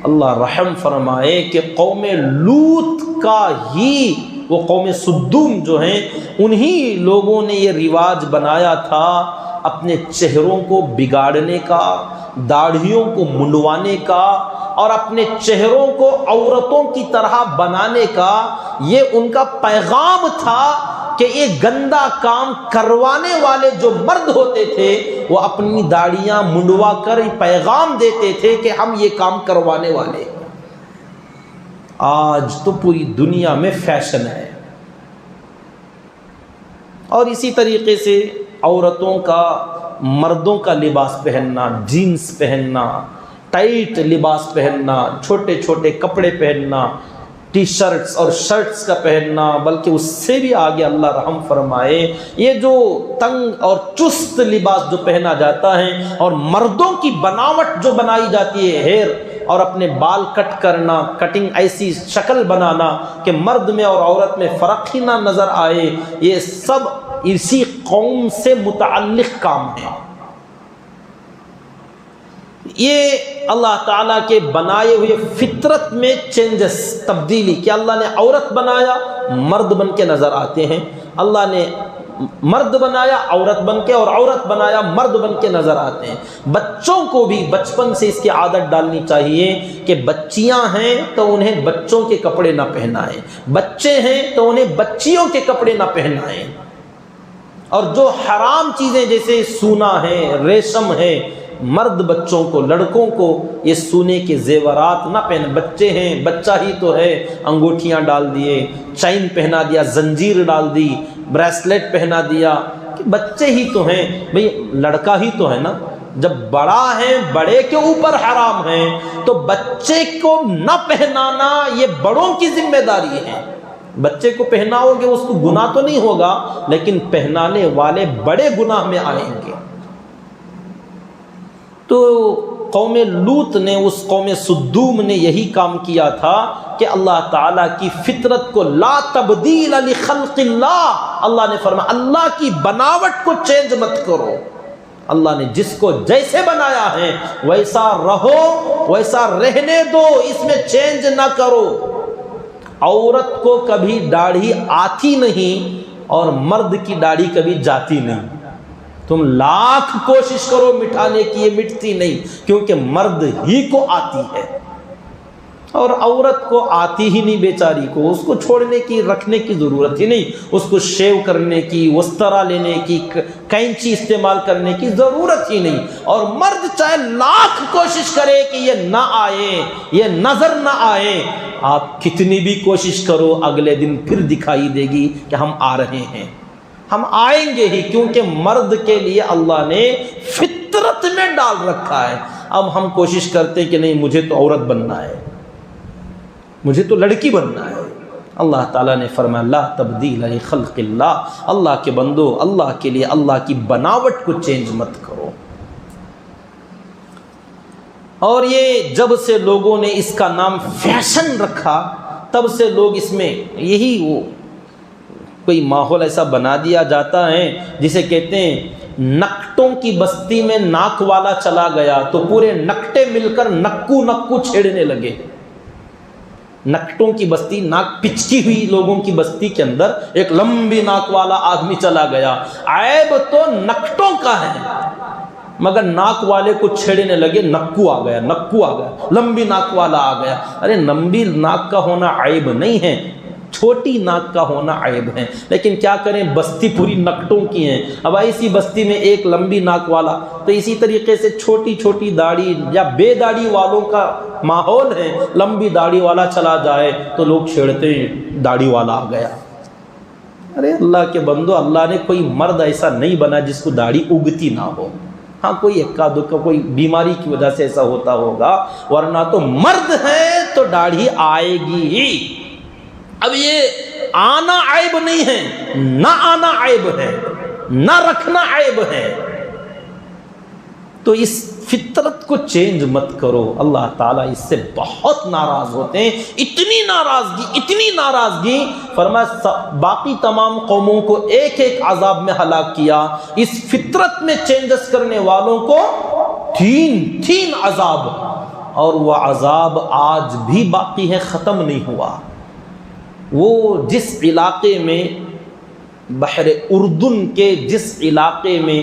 اللہ رحم فرمائے کہ قوم لوط کا ہی، وہ قوم سدوم جو ہیں، انہی لوگوں نے یہ رواج بنایا تھا اپنے چہروں کو بگاڑنے کا، داڑھیوں کو منڈوانے کا، اور اپنے چہروں کو عورتوں کی طرح بنانے کا۔ یہ ان کا پیغام تھا کہ یہ گندا کام کروانے والے جو مرد ہوتے تھے وہ اپنی داڑیاں منڈوا کر پیغام دیتے تھے کہ ہم یہ کام کروانے والے۔ آج تو پوری دنیا میں فیشن ہے، اور اسی طریقے سے عورتوں کا مردوں کا لباس پہننا، جینس پہننا، ٹائٹ لباس پہننا، چھوٹے چھوٹے کپڑے پہننا، ٹی شرٹس اور شرٹس کا پہننا، بلکہ اس سے بھی آگے اللہ رحم فرمائے یہ جو تنگ اور چست لباس جو پہنا جاتا ہے، اور مردوں کی بناوٹ جو بنائی جاتی ہے، ہیئر اور اپنے بال کٹ کرنا، کٹنگ ایسی شکل بنانا کہ مرد میں اور عورت میں فرق ہی نہ نظر آئے، یہ سب اسی قوم سے متعلق کام ہے۔ یہ اللہ تعالیٰ کے بنائے ہوئے فطرت میں چینجز، تبدیلی، کہ اللہ نے عورت بنایا مرد بن کے نظر آتے ہیں، اللہ نے مرد بنایا عورت بن کے، اور عورت بنایا مرد بن کے نظر آتے ہیں۔ بچوں کو بھی بچپن سے اس کی عادت ڈالنی چاہیے کہ بچیاں ہیں تو انہیں بچوں کے کپڑے نہ پہنائیں، بچے ہیں تو انہیں بچیوں کے کپڑے نہ پہنائیں، اور جو حرام چیزیں جیسے سونا ہے، ریشم ہے، مرد بچوں کو، لڑکوں کو یہ سونے کے زیورات نہ پہن۔ بچے ہیں، بچہ ہی تو ہے، انگوٹھیاں ڈال دیے، چین پہنا دیا، زنجیر ڈال دی، بریسلیٹ پہنا دیا، کہ بچے ہی تو ہیں بھئی، لڑکا ہی تو ہے نا۔ جب بڑا ہے، بڑے کے اوپر حرام ہے، تو بچے کو نہ پہنانا یہ بڑوں کی ذمہ داری ہے۔ بچے کو پہناؤ گے اس کو گناہ تو نہیں ہوگا، لیکن پہنانے والے بڑے گناہ میں آئیں گے۔ تو قوم لوط نے، اس قوم سدوم نے یہی کام کیا تھا کہ اللہ تعالیٰ کی فطرت کو، لا تبدیل لخلق اللہ، اللہ نے فرمایا اللہ کی بناوٹ کو چینج مت کرو، اللہ نے جس کو جیسے بنایا ہے ویسا رہو، ویسا رہنے دو، اس میں چینج نہ کرو۔ عورت کو کبھی داڑھی آتی نہیں اور مرد کی داڑھی کبھی جاتی نہیں، تم لاکھ کوشش کرو مٹانے کی، یہ مٹتی نہیں، کیونکہ مرد ہی کو آتی ہے، اور عورت کو آتی ہی نہیں بیچاری کو، اس کو چھوڑنے کی، رکھنے کی ضرورت ہی نہیں، اس کو شیو کرنے کی، وسترا لینے کی، کینچی استعمال کرنے کی ضرورت ہی نہیں، اور مرد چاہے لاکھ کوشش کرے کہ یہ نہ آئے، یہ نظر نہ آئے، آپ کتنی بھی کوشش کرو اگلے دن پھر دکھائی دے گی کہ ہم آ رہے ہیں، ہم آئیں گے ہی، کیونکہ مرد کے لیے اللہ نے فطرت میں ڈال رکھا ہے۔ اب ہم کوشش کرتے ہیں کہ نہیں مجھے تو عورت بننا ہے، مجھے تو لڑکی بننا ہے۔ اللہ تعالیٰ نے فرمایا لا تبدیل لخلق اللہ، اللہ کے بندو اللہ کے لیے اللہ کی بناوٹ کو چینج مت کرو۔ اور یہ جب سے لوگوں نے اس کا نام فیشن رکھا تب سے لوگ اس میں یہی وہ کوئی ماحول ایسا بنا دیا جاتا ہے جسے کہتے ہیں نکٹوں کی بستی میں ناک والا چلا گیا تو پورے نکٹے مل کر نکو نکو چھیڑنے لگے۔ نکٹوں کی بستی، ناک پچکی ہوئی لوگوں کی بستی کے اندر ایک لمبی ناک والا آدمی چلا گیا، عیب تو نکٹوں کا ہے مگر ناک والے کو چھیڑنے لگے، نکو آ گیا، نکو آ گیا، لمبی ناک والا آ گیا۔ ارے لمبی ناک کا ہونا عیب نہیں ہے، چھوٹی ناک کا ہونا عیب ہے، لیکن کیا کریں بستی پوری نکٹوں کی ہیں۔ اب ایسی بستی میں ایک لمبی ناک والا، تو اسی طریقے سے چھوٹی چھوٹی داڑھی یا بے داڑھی والوں کا ماحول ہے، لمبی داڑھی والا چلا جائے تو لوگ چھیڑتے ہیں داڑھی والا آ گیا۔ ارے اللہ کے بندو، اللہ نے کوئی مرد ایسا نہیں بنا جس کو داڑھی اگتی نہ ہو۔ ہاں کوئی اکا دکا کوئی بیماری کی وجہ سے ایسا ہوتا ہوگا، ورنہ تو مرد ہے تو داڑھی آئے گی ہی۔ اب یہ آنا عیب نہیں ہے، نہ آنا عیب ہے، نہ رکھنا عیب ہے، تو اس فطرت کو چینج مت کرو۔ اللہ تعالیٰ اس سے بہت ناراض ہوتے ہیں، اتنی ناراضگی فرمایا باقی تمام قوموں کو ایک ایک عذاب میں ہلاک کیا، اس فطرت میں چینجز کرنے والوں کو تین عذاب، اور وہ عذاب آج بھی باقی ہے، ختم نہیں ہوا۔ وہ جس علاقے میں بحر اردن کے جس علاقے میں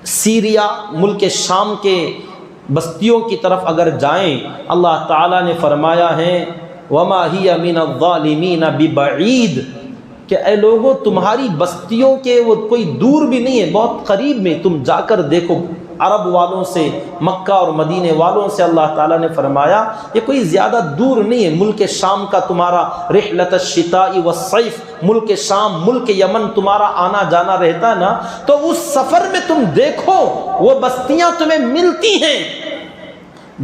سیریا ملک شام کے بستیوں کی طرف اگر جائیں، اللہ تعالیٰ نے فرمایا ہے وَمَا هِيَ مِنَ الظَّالِمِينَ بِبَعِيدٍ کہ اے لوگوں تمہاری بستیوں کے وہ کوئی دور بھی نہیں ہے، بہت قریب میں، تم جا کر دیکھو۔ عرب والوں سے، مکہ اور مدینے والوں سے اللہ تعالیٰ نے فرمایا یہ کوئی زیادہ دور نہیں ہے، ملک شام کا تمہارا رحلت الشتاء والصیف، ملک شام ملک یمن تمہارا آنا جانا رہتا ہے نا، تو اس سفر میں تم دیکھو وہ بستیاں تمہیں ملتی ہیں۔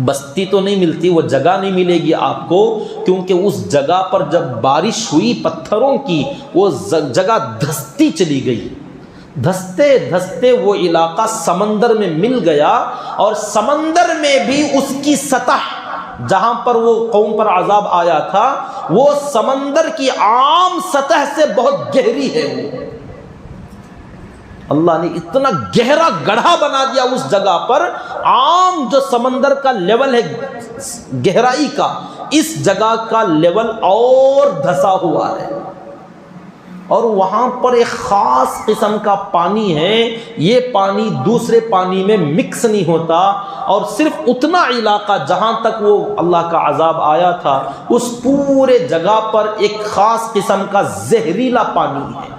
بستی تو نہیں ملتی، وہ جگہ نہیں ملے گی آپ کو، کیونکہ اس جگہ پر جب بارش ہوئی پتھروں کی، وہ جگہ دھستی چلی گئی، دھستے دھستے وہ علاقہ سمندر میں مل گیا، اور سمندر میں بھی اس کی سطح جہاں پر وہ قوم پر عذاب آیا تھا وہ سمندر کی عام سطح سے بہت گہری ہے۔ وہ اللہ نے اتنا گہرا گڑھا بنا دیا اس جگہ پر، عام جو سمندر کا لیول ہے گہرائی کا، اس جگہ کا لیول اور دھسا ہوا ہے، اور وہاں پر ایک خاص قسم کا پانی ہے، یہ پانی دوسرے پانی میں مکس نہیں ہوتا، اور صرف اتنا علاقہ جہاں تک وہ اللہ کا عذاب آیا تھا اس پورے جگہ پر ایک خاص قسم کا زہریلا پانی ہے۔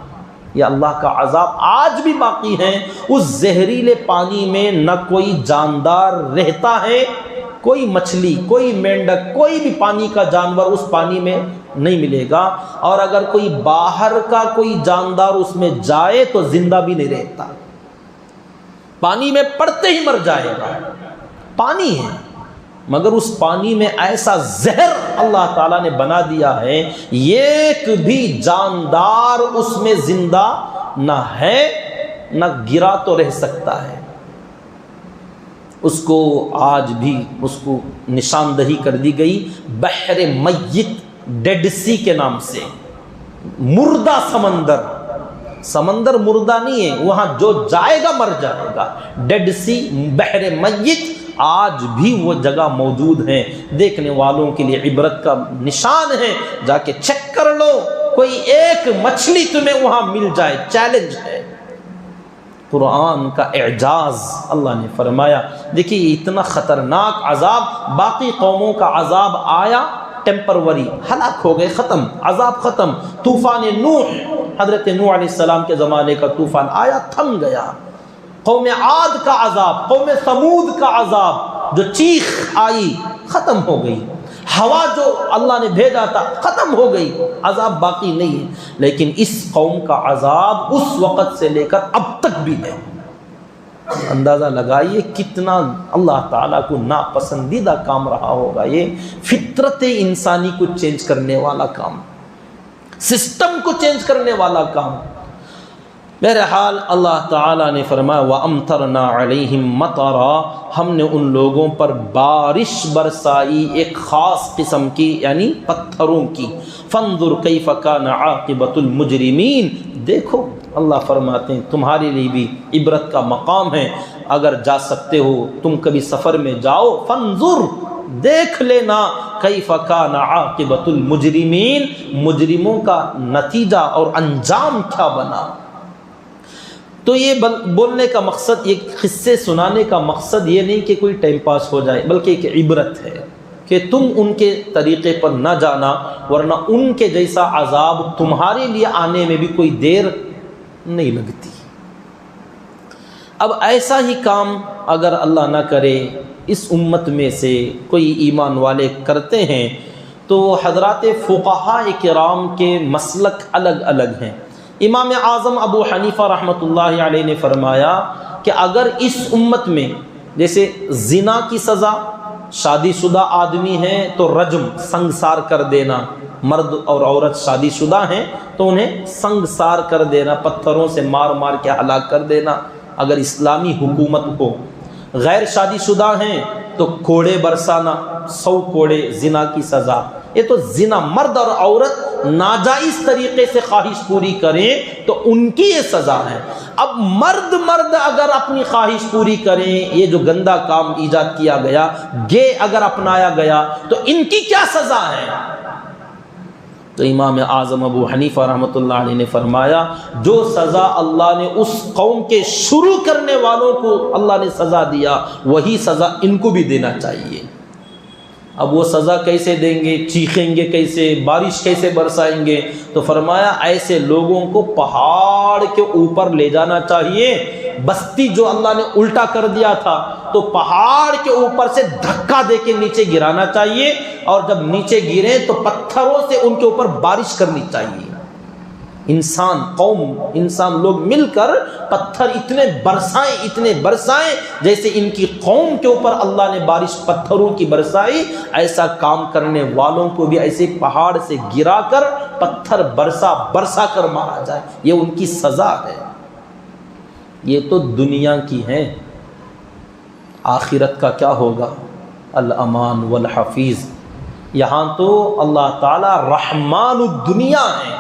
یہ اللہ کا عذاب آج بھی باقی ہے، اس زہریلے پانی میں نہ کوئی جاندار رہتا ہے، کوئی مچھلی، کوئی مینڈک، کوئی بھی پانی کا جانور اس پانی میں نہیں ملے گا، اور اگر کوئی باہر کا کوئی جاندار اس میں جائے تو زندہ بھی نہیں رہتا، پانی میں پڑتے ہی مر جائے گا۔ پانی ہے مگر اس پانی میں ایسا زہر اللہ تعالیٰ نے بنا دیا ہے، ایک بھی جاندار اس میں زندہ نہ ہے نہ گرا تو رہ سکتا ہے۔ اس کو آج بھی اس کو نشاندہی کر دی گئی بحر میت، ڈیڈ سی کے نام سے، مردہ سمندر۔ سمندر مردہ نہیں ہے، وہاں جو جائے گا مر جائے گا۔ ڈیڈ سی، بحر میت، آج بھی وہ جگہ موجود ہیں، دیکھنے والوں کے لیے عبرت کا نشان ہے، جا کے چیک کر لو، کوئی ایک مچھلی تمہیں وہاں مل جائے، چیلنج ہے۔ قرآن کا اعجاز، اللہ نے فرمایا دیکھیے اتنا خطرناک عذاب، باقی قوموں کا عذاب آیا ٹیمپروری، ہلاک ہو گئے، ختم، عذاب ختم۔ طوفان نوح، حضرت نوح علیہ السلام کے زمانے کا طوفان آیا، تھم گیا۔ قوم عاد کا عذاب، قوم ثمود کا عذاب، جو چیخ آئی ختم ہو گئی۔ ہوا جو اللہ نے بھیجا تھا ختم ہو گئی، عذاب باقی نہیں ہے، لیکن اس قوم کا عذاب اس وقت سے لے کر اب تک بھی ہے۔ اندازہ لگائیے کتنا اللہ تعالیٰ کو ناپسندیدہ کام رہا ہوگا یہ، فطرت انسانی کو چینج کرنے والا کام، سسٹم کو چینج کرنے والا کام۔ بہرحال اللہ تعالیٰ نے فرمایا وَأَمْطَرْنَا عَلَيْهِمْ مَطَرًا، ہم نے ان لوگوں پر بارش برسائی ایک خاص قسم کی، یعنی پتھروں کی۔ فَانظُرْ كَيْفَ كَانَ عَاقِبَةُ الْمُجْرِمِينَ، دیکھو اللہ فرماتے ہیں تمہارے لیے بھی عبرت کا مقام ہے، اگر جا سکتے ہو تم کبھی سفر میں جاؤ، فَانظُرْ، دیکھ لینا، کیف کان عاقبۃ المجرمین، مجرموں کا نتیجہ اور انجام کیا بنا۔ تو یہ بولنے کا مقصد، یہ قصے سنانے کا مقصد یہ نہیں کہ کوئی ٹائم پاس ہو جائے، بلکہ ایک عبرت ہے کہ تم ان کے طریقے پر نہ جانا، ورنہ ان کے جیسا عذاب تمہارے لیے آنے میں بھی کوئی دیر نہیں لگتی۔ اب ایسا ہی کام اگر اللہ نہ کرے اس امت میں سے کوئی ایمان والے کرتے ہیں تو حضرات فقہاء کرام کے مسلک الگ الگ ہیں۔ امام اعظم ابو حنیفہ رحمۃ اللہ علیہ نے فرمایا کہ اگر اس امت میں جیسے زنا کی سزا، شادی شدہ آدمی ہیں تو رجم، سنگسار کر دینا، مرد اور عورت شادی شدہ ہیں تو انہیں سنگسار کر دینا، پتھروں سے مار مار کے ہلاک کر دینا اگر اسلامی حکومت کو، غیر شادی شدہ ہیں تو کوڑے برسانا، 100 کوڑے زنا کی سزا۔ یہ تو زنا، مرد اور عورت ناجائز طریقے سے خواہش پوری کریں تو ان کی یہ سزا ہے۔ اب مرد اگر اپنی خواہش پوری کریں، یہ جو گندا کام ایجاد کیا گیا، گے اگر اپنایا گیا تو ان کی کیا سزا ہے؟ تو امام اعظم ابو حنیفہ رحمۃ اللہ علیہ نے فرمایا جو سزا اللہ نے اس قوم کے شروع کرنے والوں کو اللہ نے سزا دیا، وہی سزا ان کو بھی دینا چاہیے۔ اب وہ سزا کیسے دیں گے، چیخیں گے کیسے، بارش کیسے برسائیں گے؟ تو فرمایا ایسے لوگوں کو پہاڑ کے اوپر لے جانا چاہیے، بستی جو اللہ نے الٹا کر دیا تھا تو پہاڑ کے اوپر سے دھکا دے کے نیچے گرانا چاہیے، اور جب نیچے گریں تو پتھروں سے ان کے اوپر بارش کرنی چاہیے۔ انسان لوگ مل کر پتھر اتنے برسائیں جیسے ان کی قوم کے اوپر اللہ نے بارش پتھروں کی برسائی، ایسا کام کرنے والوں کو بھی ایسے پہاڑ سے گرا کر پتھر برسا کر مارا جائے، یہ ان کی سزا ہے۔ یہ تو دنیا کی ہے، آخرت کا کیا ہوگا؟ الامان والحفیظ۔ یہاں تو اللہ تعالی رحمان الدنیا ہے،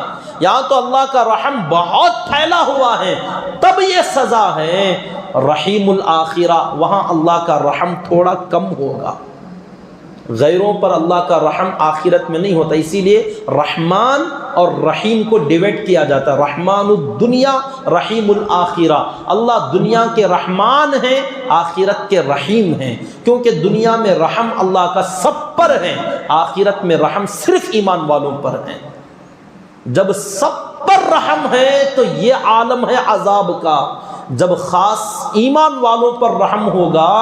یہاں تو اللہ کا رحم بہت پھیلا ہوا ہے، تب یہ سزا ہے۔ رحیم الآخرہ، وہاں اللہ کا رحم تھوڑا کم ہوگا، غیروں پر اللہ کا رحم آخرت میں نہیں ہوتا، اسی لیے رحمان اور رحیم کو ڈیوائڈ کیا جاتا ہے، رحمان الدنیا رحیم الآخرہ۔ اللہ دنیا کے رحمان ہیں، آخرت کے رحیم ہیں، کیونکہ دنیا میں رحم اللہ کا سب پر ہے، آخرت میں رحم صرف ایمان والوں پر ہے۔ جب سب پر رحم ہے تو یہ عالم ہے عذاب کا، جب خاص ایمان والوں پر رحم ہوگا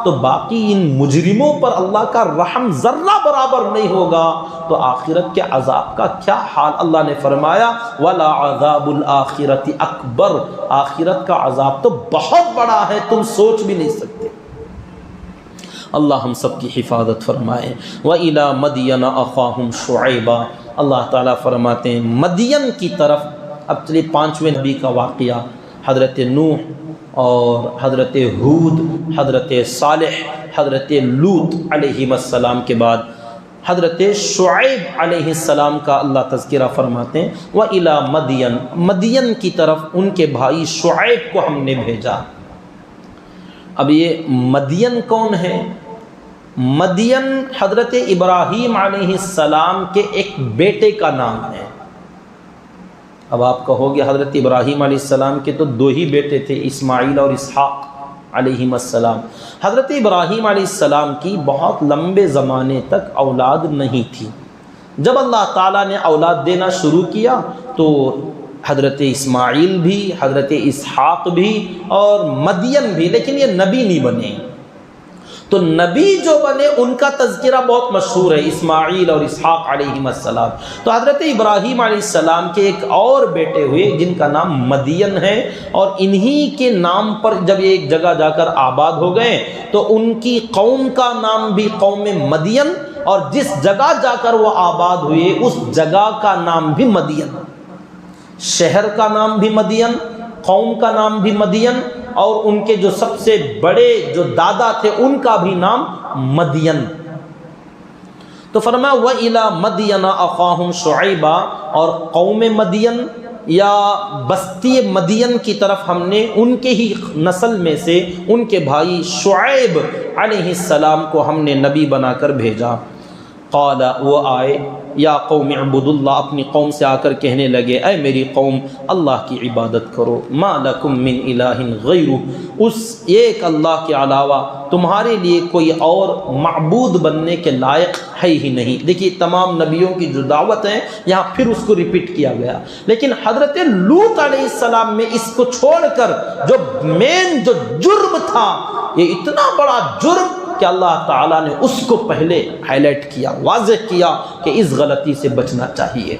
تو باقی ان مجرموں پر اللہ کا رحم ذرہ برابر نہیں ہوگا، تو آخرت کے عذاب کا کیا حال؟ اللہ نے فرمایا وَلَا عَذَابُ الْآخِرَةِ أَكْبَرُ، آخرت کا عذاب تو بہت بڑا ہے، تم سوچ بھی نہیں سکتے۔ اللہ ہم سب کی حفاظت فرمائے۔ وَإِلَى مَدْيَنَ أَخَاهُمْ شُعَيْبًا، اللہ تعالیٰ فرماتے ہیں مدین کی طرف۔ اب چلیے 5ویں نبی کا واقعہ، حضرت نوح اور حضرت ہود، حضرت صالح، حضرت لوط علیہ السلام کے بعد حضرت شعیب علیہ السلام کا اللہ تذکرہ فرماتے ہیں۔ وَإِلَى مَدْيَن، مدین کی طرف ان کے بھائی شعیب کو ہم نے بھیجا۔ اب یہ مدین کون ہے؟ مدین حضرت ابراہیم علیہ السلام کے ایک بیٹے کا نام ہے۔ اب آپ کہو گے حضرت ابراہیم علیہ السلام کے تو 2 ہی بیٹے تھے، اسماعیل اور اسحاق علیہ السلام۔ حضرت ابراہیم علیہ السلام کی بہت لمبے زمانے تک اولاد نہیں تھی۔ جب اللہ تعالیٰ نے اولاد دینا شروع کیا تو حضرت اسماعیل بھی، حضرت اسحاق بھی اور مدین بھی، لیکن یہ نبی نہیں بنے۔ تو نبی جو بنے ان کا تذکرہ بہت مشہور ہے، اسماعیل اور اسحاق علیہم السلام۔ تو حضرت ابراہیم علیہ السلام کے ایک اور بیٹے ہوئے جن کا نام مدین ہے، اور انہی کے نام پر جب ایک جگہ جا کر آباد ہو گئے تو ان کی قوم کا نام بھی قوم مدین، اور جس جگہ جا کر وہ آباد ہوئے اس جگہ کا نام بھی مدین، شہر کا نام بھی مدین، قوم کا نام بھی مدین، اور ان کے جو سب سے بڑے جو دادا تھے ان کا بھی نام مدین۔ تو فرمایا وَإِلَى مَدْيَنَ أَخَاهُمْ شُعَيْبًا، اور قوم مدین یا بستی مدین کی طرف ہم نے ان کے ہی نسل میں سے ان کے بھائی شعیب علیہ السلام کو ہم نے نبی بنا کر بھیجا۔ قال، وہ آئے، یا قوم اعبدوا اللہ، اپنی قوم سے آ کر کہنے لگے اے میری قوم اللہ کی عبادت کرو، ما لکم من الہ غیرہ، اس ایک اللہ کے علاوہ تمہارے لیے کوئی اور معبود بننے کے لائق ہے ہی نہیں۔ دیکھیے تمام نبیوں کی جو دعوت ہے یہاں پھر اس کو ریپیٹ کیا گیا، لیکن حضرت لوط علیہ السلام میں اس کو چھوڑ کر جو مین جو جرم تھا، یہ اتنا بڑا جرم کہ اللہ تعالیٰ نے اس کو پہلے ہائی لائٹ کیا، واضح کیا کہ اس غلطی سے بچنا چاہیے۔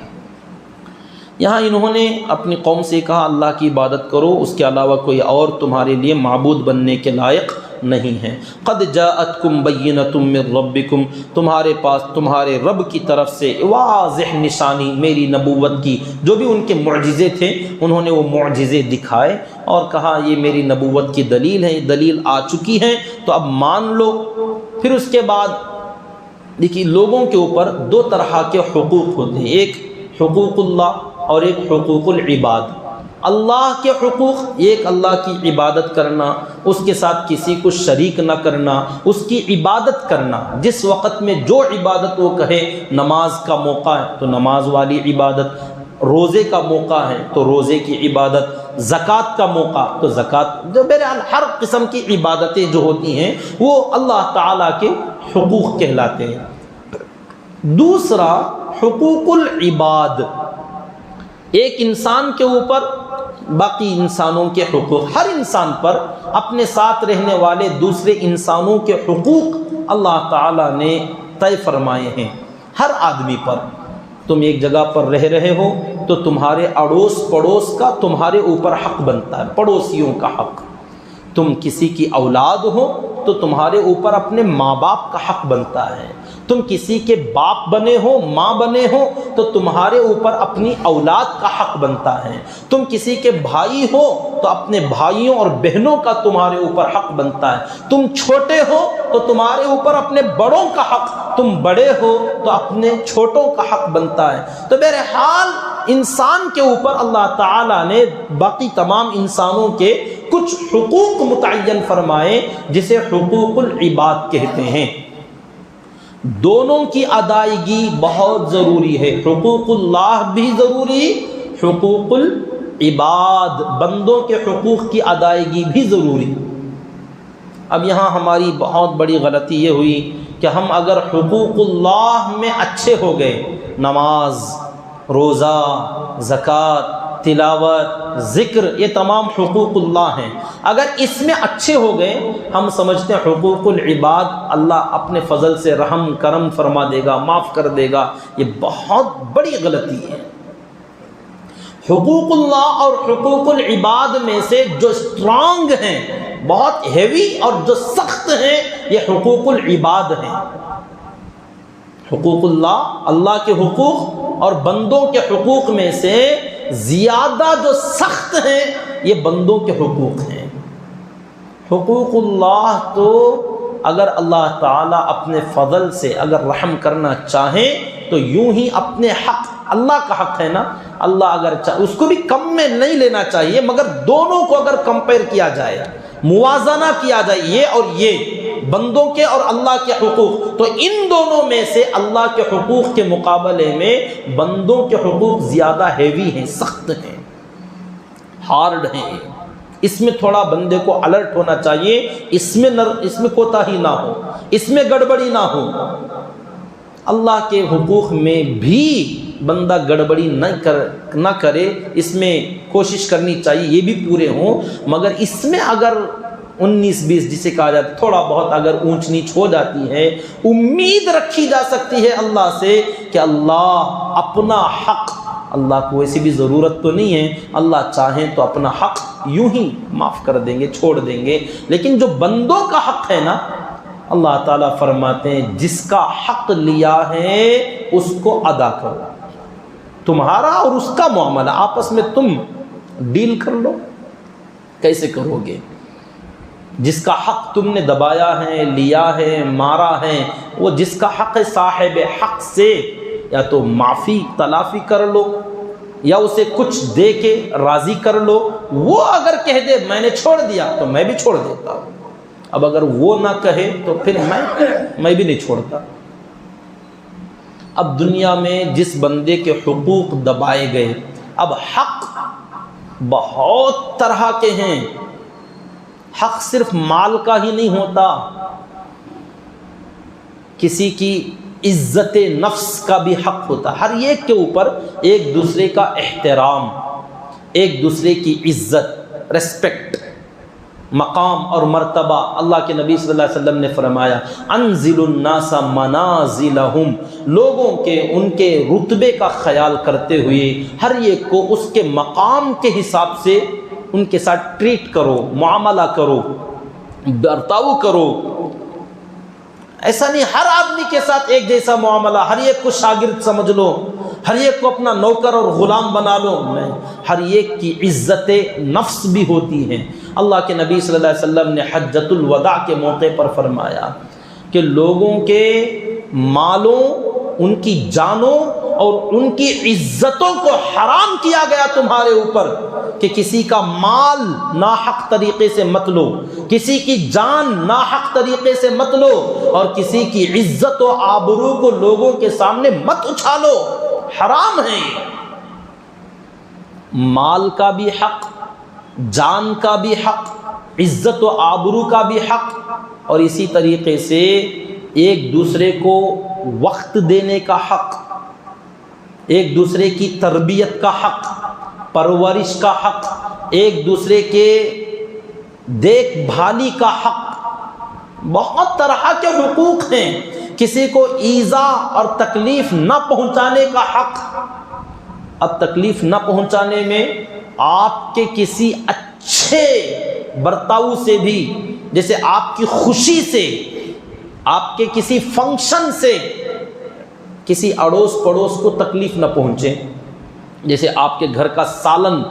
یہاں انہوں نے اپنی قوم سے کہا اللہ کی عبادت کرو، اس کے علاوہ کوئی اور تمہارے لیے معبود بننے کے لائق نہیں ہے۔ قد جاءتکم بینۃ من ربکم، تمہارے پاس تمہارے رب کی طرف سے واضح نشانی میری نبوت کی، جو بھی ان کے معجزے تھے انہوں نے وہ معجزے دکھائے اور کہا یہ میری نبوت کی دلیل ہے، یہ دلیل آ چکی ہے تو اب مان لو۔ پھر اس کے بعد دیکھیے لوگوں کے اوپر دو طرح کے حقوق ہوتے ہیں، ایک حقوق اللہ اور ایک حقوق العباد۔ اللہ کے حقوق، ایک اللہ کی عبادت کرنا، اس کے ساتھ کسی کو شریک نہ کرنا، اس کی عبادت کرنا، جس وقت میں جو عبادت وہ کہے، نماز کا موقع ہے تو نماز والی عبادت، روزے کا موقع ہے تو روزے کی عبادت، زکوٰۃ کا موقع تو زکوٰۃ، جو بہرحال ہر قسم کی عبادتیں جو ہوتی ہیں وہ اللہ تعالیٰ کے حقوق کہلاتے ہیں۔ دوسرا حقوق العباد، ایک انسان کے اوپر باقی انسانوں کے حقوق، ہر انسان پر اپنے ساتھ رہنے والے دوسرے انسانوں کے حقوق اللہ تعالیٰ نے طے فرمائے ہیں ہر آدمی پر۔ تم ایک جگہ پر رہ رہے ہو تو تمہارے اڑوس پڑوس کا تمہارے اوپر حق بنتا ہے، پڑوسیوں کا حق۔ تم کسی کی اولاد ہو تو تمہارے اوپر اپنے ماں باپ کا حق بنتا ہے۔ تم کسی کے باپ بنے ہو، ماں بنے ہو تو تمہارے اوپر اپنی اولاد کا حق بنتا ہے۔ تم کسی کے بھائی ہو تو اپنے بھائیوں اور بہنوں کا تمہارے اوپر حق بنتا ہے۔ تم چھوٹے ہو تو تمہارے اوپر اپنے بڑوں کا حق، تم بڑے ہو تو اپنے چھوٹوں کا حق بنتا ہے۔ تو بہرحال انسان کے اوپر اللہ تعالیٰ نے باقی تمام انسانوں کے کچھ حقوق متعین فرمائے جسے حقوق العباد کہتے ہیں۔ دونوں کی ادائیگی بہت ضروری ہے، حقوق اللہ بھی ضروری، حقوق العباد بندوں کے حقوق کی ادائیگی بھی ضروری۔ اب یہاں ہماری بہت بڑی غلطی یہ ہوئی کہ ہم اگر حقوق اللہ میں اچھے ہو گئے، نماز، روزہ، زکوٰۃ، تلاوت، ذکر، یہ تمام حقوق اللہ ہیں، اگر اس میں اچھے ہو گئے ہم سمجھتے ہیں حقوق العباد اللہ اپنے فضل سے رحم کرم فرما دے گا، معاف کر دے گا۔ یہ بہت بڑی غلطی ہے۔ حقوق اللہ اور حقوق العباد میں سے جو اسٹرانگ ہیں، بہت ہیوی اور جو سخت ہیں، یہ حقوق العباد ہیں۔ حقوق اللہ، اللہ کے حقوق اور بندوں کے حقوق میں سے زیادہ جو سخت ہیں یہ بندوں کے حقوق ہیں۔ حقوق اللہ تو اگر اللہ تعالیٰ اپنے فضل سے اگر رحم کرنا چاہیں تو یوں ہی اپنے حق، اللہ کا حق ہے نا، اللہ اگر چاہے اس کو بھی کم میں نہیں لینا چاہیے، مگر دونوں کو اگر کمپیئر کیا جائے، موازنہ کیا جائے، یہ اور یہ بندوں کے اور اللہ کے حقوق، تو ان دونوں میں سے اللہ کے حقوق کے مقابلے میں بندوں کے حقوق زیادہ ہیوی ہیں، سخت ہیں، ہارڈ ہیں۔ اس میں تھوڑا بندے کو الرٹ ہونا چاہیے، اس میں کوتاہی نہ ہو، اس میں گڑبڑی نہ ہو۔ اللہ کے حقوق میں بھی بندہ گڑبڑی نہ کرے، اس میں کوشش کرنی چاہیے یہ بھی پورے ہوں، مگر اس میں اگر 19-20 جسے کہا جاتا ہے، تھوڑا بہت اگر اونچ نیچ ہو جاتی ہے، امید رکھی جا سکتی ہے اللہ سے کہ اللہ اپنا حق، اللہ کو ویسی بھی ضرورت تو نہیں ہے، اللہ چاہیں تو اپنا حق یوں ہی معاف کر دیں گے، چھوڑ دیں گے، لیکن جو بندوں کا حق ہے نا، اللہ تعالیٰ فرماتے ہیں جس کا حق لیا ہے اس کو ادا کرو، تمہارا اور اس کا معاملہ آپس میں تم ڈیل کر لو۔ کیسے کرو گے؟ جس کا حق تم نے دبایا ہے، لیا ہے، مارا ہے، وہ جس کا حق ہے صاحب حق سے یا تو معافی تلافی کر لو یا اسے کچھ دے کے راضی کر لو۔ وہ اگر کہہ دے میں نے چھوڑ دیا تو میں بھی چھوڑ دیتا ہوں، اب اگر وہ نہ کہے تو پھر میں بھی نہیں چھوڑتا۔ اب دنیا میں جس بندے کے حقوق دبائے گئے، اب حق بہت طرح کے ہیں، حق صرف مال کا ہی نہیں ہوتا، کسی کی عزت نفس کا بھی حق ہوتا، ہر ایک کے اوپر ایک دوسرے کا احترام، ایک دوسرے کی عزت، ریسپیکٹ، مقام اور مرتبہ۔ اللہ کے نبی صلی اللہ علیہ وسلم نے فرمایا انزل الناس منازلہم، لوگوں کے ان کے رتبے کا خیال کرتے ہوئے ہر ایک کو اس کے مقام کے حساب سے ان کے ساتھ ٹریٹ کرو، معاملہ کرو، برتاؤ کرو۔ ایسا نہیں ہر آدمی کے ساتھ ایک جیسا معاملہ، ہر ایک کو شاگرد سمجھ لو، ہر ایک کو اپنا نوکر اور غلام بنا لو، نہیں، ہر ایک کی عزت نفس بھی ہوتی ہے۔ اللہ کے نبی صلی اللہ علیہ وسلم نے حجۃ الوداع کے موقع پر فرمایا کہ لوگوں کے مالوں، ان کی جانوں اور ان کی عزتوں کو حرام کیا گیا تمہارے اوپر، کہ کسی کا مال ناحق طریقے سے مت لو، کسی کی جان ناحق طریقے سے مت لو، اور کسی کی عزت و آبرو کو لوگوں کے سامنے مت اچھالو، حرام ہے۔ مال کا بھی حق، جان کا بھی حق، عزت و آبرو کا بھی حق، اور اسی طریقے سے ایک دوسرے کو وقت دینے کا حق، ایک دوسرے کی تربیت کا حق، پرورش کا حق، ایک دوسرے کے دیکھ بھالی کا حق، بہت طرح کے حقوق ہیں۔ کسی کو ایذا اور تکلیف نہ پہنچانے کا حق۔ اب تکلیف نہ پہنچانے میں آپ کے کسی اچھے برتاؤ سے بھی، جیسے آپ کی خوشی سے، آپ کے کسی فنکشن سے کسی اڑوس پڑوس کو تکلیف نہ پہنچے، جیسے آپ کے گھر کا سالن،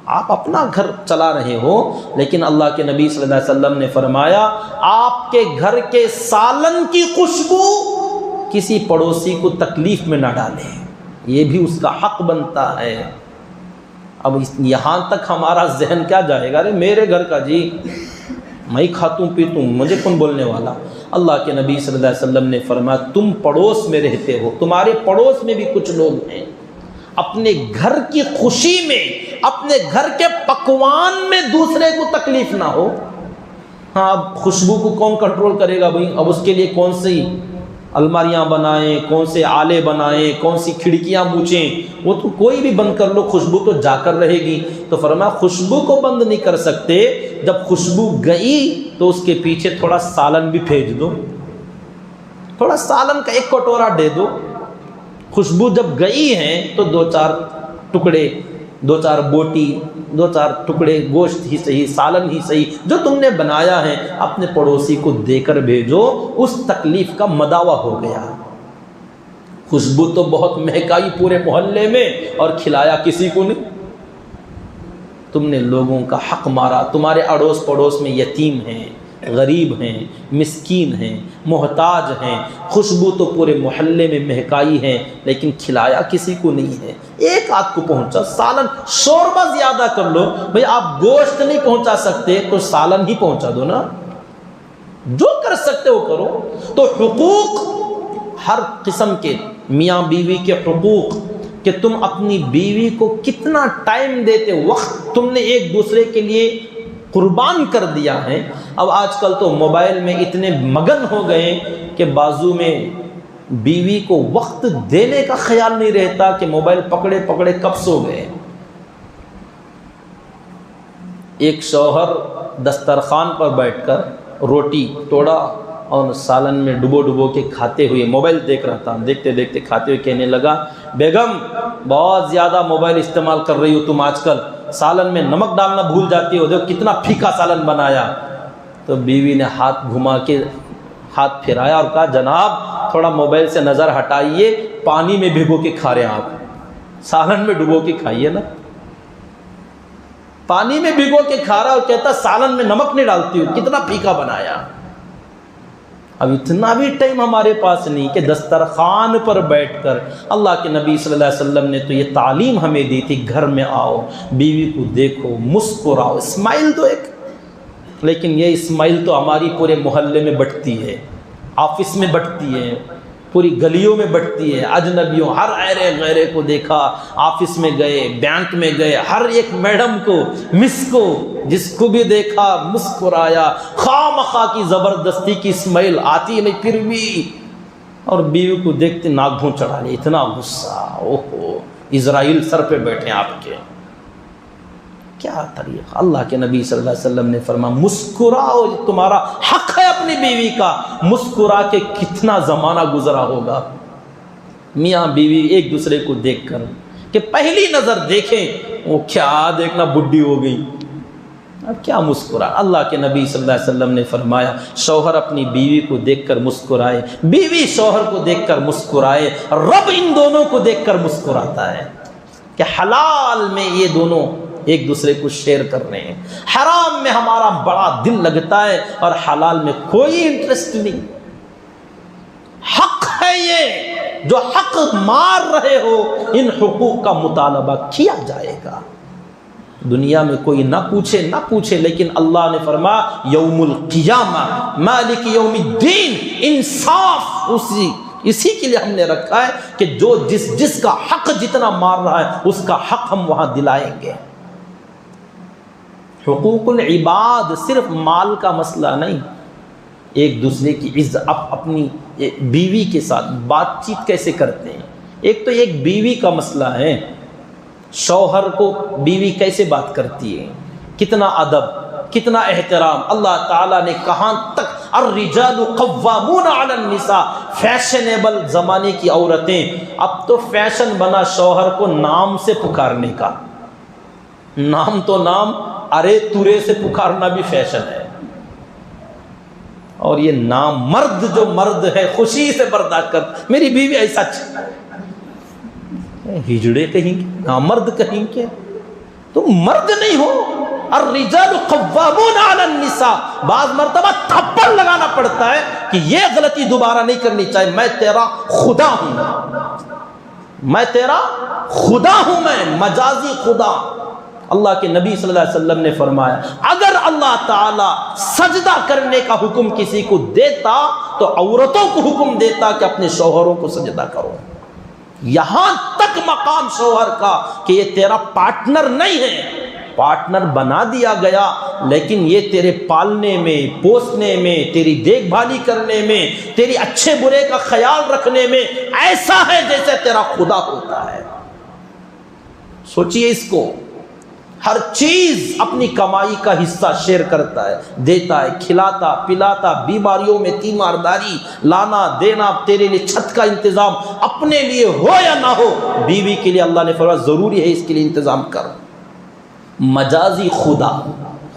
آپ اپنا گھر چلا رہے ہو لیکن اللہ کے نبی صلی اللہ علیہ وسلم نے فرمایا آپ کے گھر کے سالن کی خوشبو کسی پڑوسی کو تکلیف میں نہ ڈالے، یہ بھی اس کا حق بنتا ہے۔ اب یہاں تک ہمارا ذہن کیا جائے گا، ارے میرے گھر کا جی میں کھاتوں پیتوں، مجھے کون بولنے والا۔ اللہ کے نبی صلی اللہ علیہ وسلم نے فرمایا تم پڑوس میں رہتے ہو، تمہارے پڑوس میں بھی کچھ لوگ ہیں، اپنے گھر کی خوشی میں، اپنے گھر کے پکوان میں دوسرے کو تکلیف نہ ہو۔ ہاں اب خوشبو کو کون کنٹرول کرے گا بھائی، اب اس کے لیے کون سی الماریاں بنائیں، کون سے آلے بنائیں، کون سی کھڑکیاں بوچیں، وہ تو کوئی بھی بند کر لو، خوشبو تو جا کر رہے گی۔ تو فرمایا خوشبو کو بند نہیں کر سکتے، جب خوشبو گئی تو اس کے پیچھے تھوڑا سالن بھی بھیج دو، تھوڑا سالن کا ایک کٹورا دے دو۔ خوشبو جب گئی ہے تو دو چار ٹکڑے، دو چار بوٹی، دو چار ٹکڑے گوشت ہی صحیح، سالن ہی صحیح جو تم نے بنایا ہے اپنے پڑوسی کو دے کر بھیجو، اس تکلیف کا مداوع ہو گیا۔ خوشبو تو بہت مہکائی پورے محلے میں اور کھلایا کسی کو نہیں، تم نے لوگوں کا حق مارا۔ تمہارے اڑوس پڑوس میں یتیم ہیں، غریب ہیں، مسکین ہیں، محتاج ہیں، خوشبو تو پورے محلے میں مہکائی ہے لیکن کھلایا کسی کو نہیں ہے، ایک آدھ کو پہنچا، سالن شوربہ زیادہ کر لو، بھئی آپ گوشت نہیں پہنچا سکتے تو سالن ہی پہنچا دو نا، جو کر سکتے ہو کرو۔ تو حقوق ہر قسم کے، میاں بیوی کے حقوق، کہ تم اپنی بیوی کو کتنا ٹائم دیتے، وقت تم نے ایک دوسرے کے لیے قربان کر دیا ہے۔ اب آج کل تو موبائل میں اتنے مگن ہو گئے کہ بازو میں بیوی کو وقت دینے کا خیال نہیں رہتا کہ موبائل پکڑے پکڑے کب سو گئے۔ ایک شوہر دسترخوان پر بیٹھ کر روٹی توڑا اور سالن میں ڈبو کے کھاتے ہوئے موبائل دیکھ رہا تھا، دیکھتے دیکھتے کھاتے ہوئے کہنے لگا بیگم بہت زیادہ موبائل استعمال کر رہی ہو تم آج کل، سالن میں نمک ڈالنا بھول جاتی ہو، دیکھو کتنا پھیکا سالن بنایا۔ تو بیوی نے ہاتھ گھما کے ہاتھ پھرایا اور کہا جناب تھوڑا موبائل سے نظر ہٹائیے، پانی میں بھگو کے کھا رہے ہیں آپ، سالن میں ڈبو کے کھائیے نا۔ پانی میں بھگو کے کھا رہا اور کہتا سالن میں نمک نہیں ڈالتی ہو، کتنا پھیکا بنایا۔ اب اتنا بھی ٹائم ہمارے پاس نہیں کہ دسترخوان پر بیٹھ کر، اللہ کے نبی صلی اللہ علیہ وسلم نے تو یہ تعلیم ہمیں دی تھی، گھر میں آؤ بیوی کو دیکھو مسکراؤ، اسمائل دو ایک۔ لیکن یہ اسمائل تو ہماری پورے محلے میں بٹتی ہے، آفس میں بٹتی ہے، پوری گلیوں میں بٹتی ہے، اجنبیوں ہر غیرے کو دیکھا، آفس میں گئے، بینک میں گئے، ہر ایک میڈم کو مس کو جس کو بھی دیکھا مسکرایا، خواہ مخواہ کی زبردستی کی اسمائل آتی نہیں پھر بھی، اور بیوی کو دیکھتے ناک چڑھا لے، اتنا غصہ، اوہو اسرائیل سر پہ بیٹھے آپ کے۔ کیا طریقہ! اللہ کے نبی صلی اللہ علیہ وسلم نے فرمایا مسکراؤ، تمہارا حق ہے اپنی بیوی کا، مسکرا کے کتنا زمانہ گزرا ہوگا میاں بیوی ایک دوسرے کو دیکھ کر کہ پہلی نظر دیکھیں وہ کیا دیکھنا بڈھی ہو گئی، اب کیا مسکرا۔ اللہ کے نبی صلی اللہ علیہ وسلم نے فرمایا شوہر اپنی بیوی کو دیکھ کر مسکرائے، بیوی شوہر کو دیکھ کر مسکرائے، رب ان دونوں کو دیکھ کر مسکراتا ہے کہ حلال میں یہ دونوں ایک دوسرے کو شیئر کر رہے ہیں، حرام میں ہمارا بڑا دل لگتا ہے اور حلال میں کوئی انٹرسٹ نہیں۔ حق ہے یہ، جو حق مار رہے ہو ان حقوق کا مطالبہ کیا جائے گا۔ دنیا میں کوئی نہ پوچھے لیکن اللہ نے فرمایا یوم القیامہ مالک یوم الدین، انصاف اسی کے لیے ہم نے رکھا ہے کہ جو جس کا حق جتنا مار رہا ہے اس کا حق ہم وہاں دلائیں گے۔ حقوق العباد صرف مال کا مسئلہ نہیں، ایک دوسرے کی عزت، اپنی بیوی کے ساتھ بات چیت کیسے کرتے ہیں، ایک تو ایک بیوی کا مسئلہ ہے، شوہر کو بیوی کیسے بات کرتی ہے، کتنا ادب، کتنا احترام۔ اللہ تعالیٰ نے کہاں تک الرجال قوامون علی النساء، فیشنیبل زمانے کی عورتیں، اب تو فیشن بنا شوہر کو نام سے پکارنے کا، نام تو نام، ارے تورے سے پکارنا بھی فیشن ہے، اور یہ نام مرد جو مرد ہے خوشی سے برداشت کر، میری بیوی ایسا ہجڑے کہیں گے، نامرد کہیں گے، تم مرد نہیں ہو۔ الرجال قوامون علی النساء، بعض مرتبہ تھپڑ لگانا پڑتا ہے کہ یہ غلطی دوبارہ نہیں کرنی چاہیے، میں تیرا خدا ہوں، میں تیرا خدا ہوں، میں مجازی خدا۔ اللہ کے نبی صلی اللہ علیہ وسلم نے فرمایا اگر اللہ تعالیٰ سجدہ کرنے کا حکم کسی کو دیتا تو عورتوں کو حکم دیتا کہ اپنے شوہروں کو سجدہ کرو۔ یہاں تک مقام شوہر کا کہ یہ تیرا پارٹنر نہیں ہے، پارٹنر بنا دیا گیا لیکن یہ تیرے پالنے میں، پوسنے میں، تیری دیکھ بھالی کرنے میں، تیری اچھے برے کا خیال رکھنے میں ایسا ہے جیسے تیرا خدا ہوتا ہے۔ سوچئے اس کو، ہر چیز اپنی کمائی کا حصہ شیئر کرتا ہے، دیتا ہے، کھلاتا پلاتا، بیماریوں میں تیمارداری، لانا دینا، تیرے لیے چھت کا انتظام، اپنے لیے ہو یا نہ ہو، بیوی کے لیے اللہ نے فرمایا ضروری ہے اس کے لیے انتظام کر۔ مجازی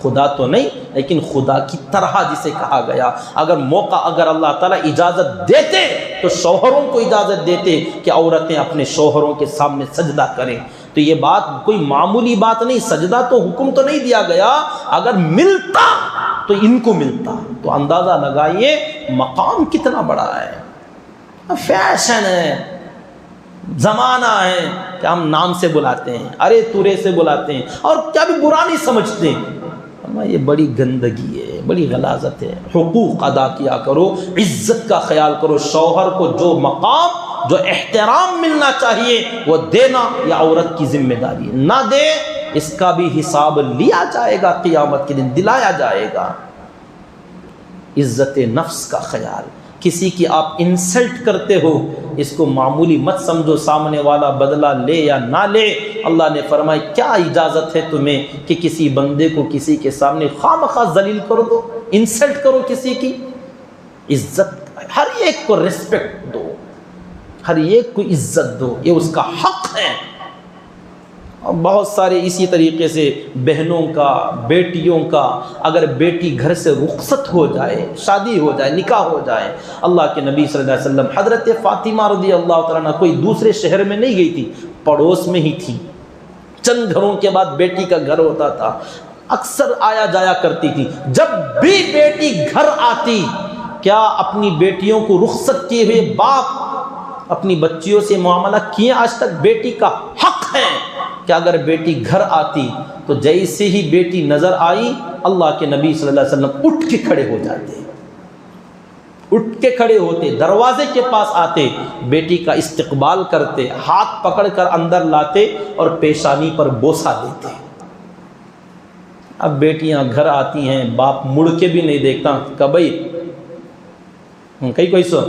خدا تو نہیں لیکن خدا کی طرح جسے کہا گیا، اگر موقع اگر اللہ تعالیٰ اجازت دیتے تو شوہروں کو اجازت دیتے کہ عورتیں اپنے شوہروں کے سامنے سجدہ کریں، تو یہ بات کوئی معمولی بات نہیں، سجدہ تو حکم تو نہیں دیا گیا، اگر ملتا تو ان کو ملتا، تو اندازہ لگائیے مقام کتنا بڑا ہے۔ فیشن ہے، زمانہ ہے کہ ہم نام سے بلاتے ہیں، ارے تورے سے بلاتے ہیں، اور کیا بھی برا نہیں سمجھتے، یہ بڑی گندگی ہے، بڑی غلاظت ہے۔ حقوق ادا کیا کرو، عزت کا خیال کرو، شوہر کو جو مقام جو احترام ملنا چاہیے وہ دینا یہ عورت کی ذمہ داری ہے، نہ دے اس کا بھی حساب لیا جائے گا، قیامت کے دن دلایا جائے گا۔ عزت نفس کا خیال، کسی کی آپ انسلٹ کرتے ہو اس کو معمولی مت سمجھو، سامنے والا بدلہ لے یا نہ لے، اللہ نے فرمایا کیا اجازت ہے تمہیں کہ کسی بندے کو کسی کے سامنے خواہ ذلیل کر دو، انسلٹ کرو کسی کی؟ عزت، ہر ایک کو ریسپیکٹ دو، ہر ایک کو عزت دو، یہ اس کا حق ہے۔ اور بہت سارے اسی طریقے سے بہنوں کا، بیٹیوں کا، اگر بیٹی گھر سے رخصت ہو جائے، شادی ہو جائے، نکاح ہو جائے، اللہ کے نبی صلی اللہ علیہ وسلم، حضرت فاطمہ رضی اللہ تعالیٰ عنہ کوئی دوسرے شہر میں نہیں گئی تھی، پڑوس میں ہی تھی، چند گھروں کے بعد بیٹی کا گھر ہوتا تھا، اکثر آیا جایا کرتی تھی۔ جب بھی بیٹی گھر آتی، کیا اپنی بیٹیوں کو رخصت کیے ہوئے باپ اپنی بچیوں سے معاملہ کیے آج تک؟ بیٹی کا حق ہے کہ اگر بیٹی گھر آتی تو جیسے ہی بیٹی نظر آئی، اللہ کے نبی صلی اللہ علیہ وسلم اٹھ کے کھڑے ہو جاتے، اٹھ کے کھڑے ہوتے، دروازے کے پاس آتے، بیٹی کا استقبال کرتے، ہاتھ پکڑ کر اندر لاتے اور پیشانی پر بوسہ دیتے۔ اب بیٹیاں گھر آتی ہیں، باپ مڑ کے بھی نہیں دیکھتا، کبھی کئی کوئی سو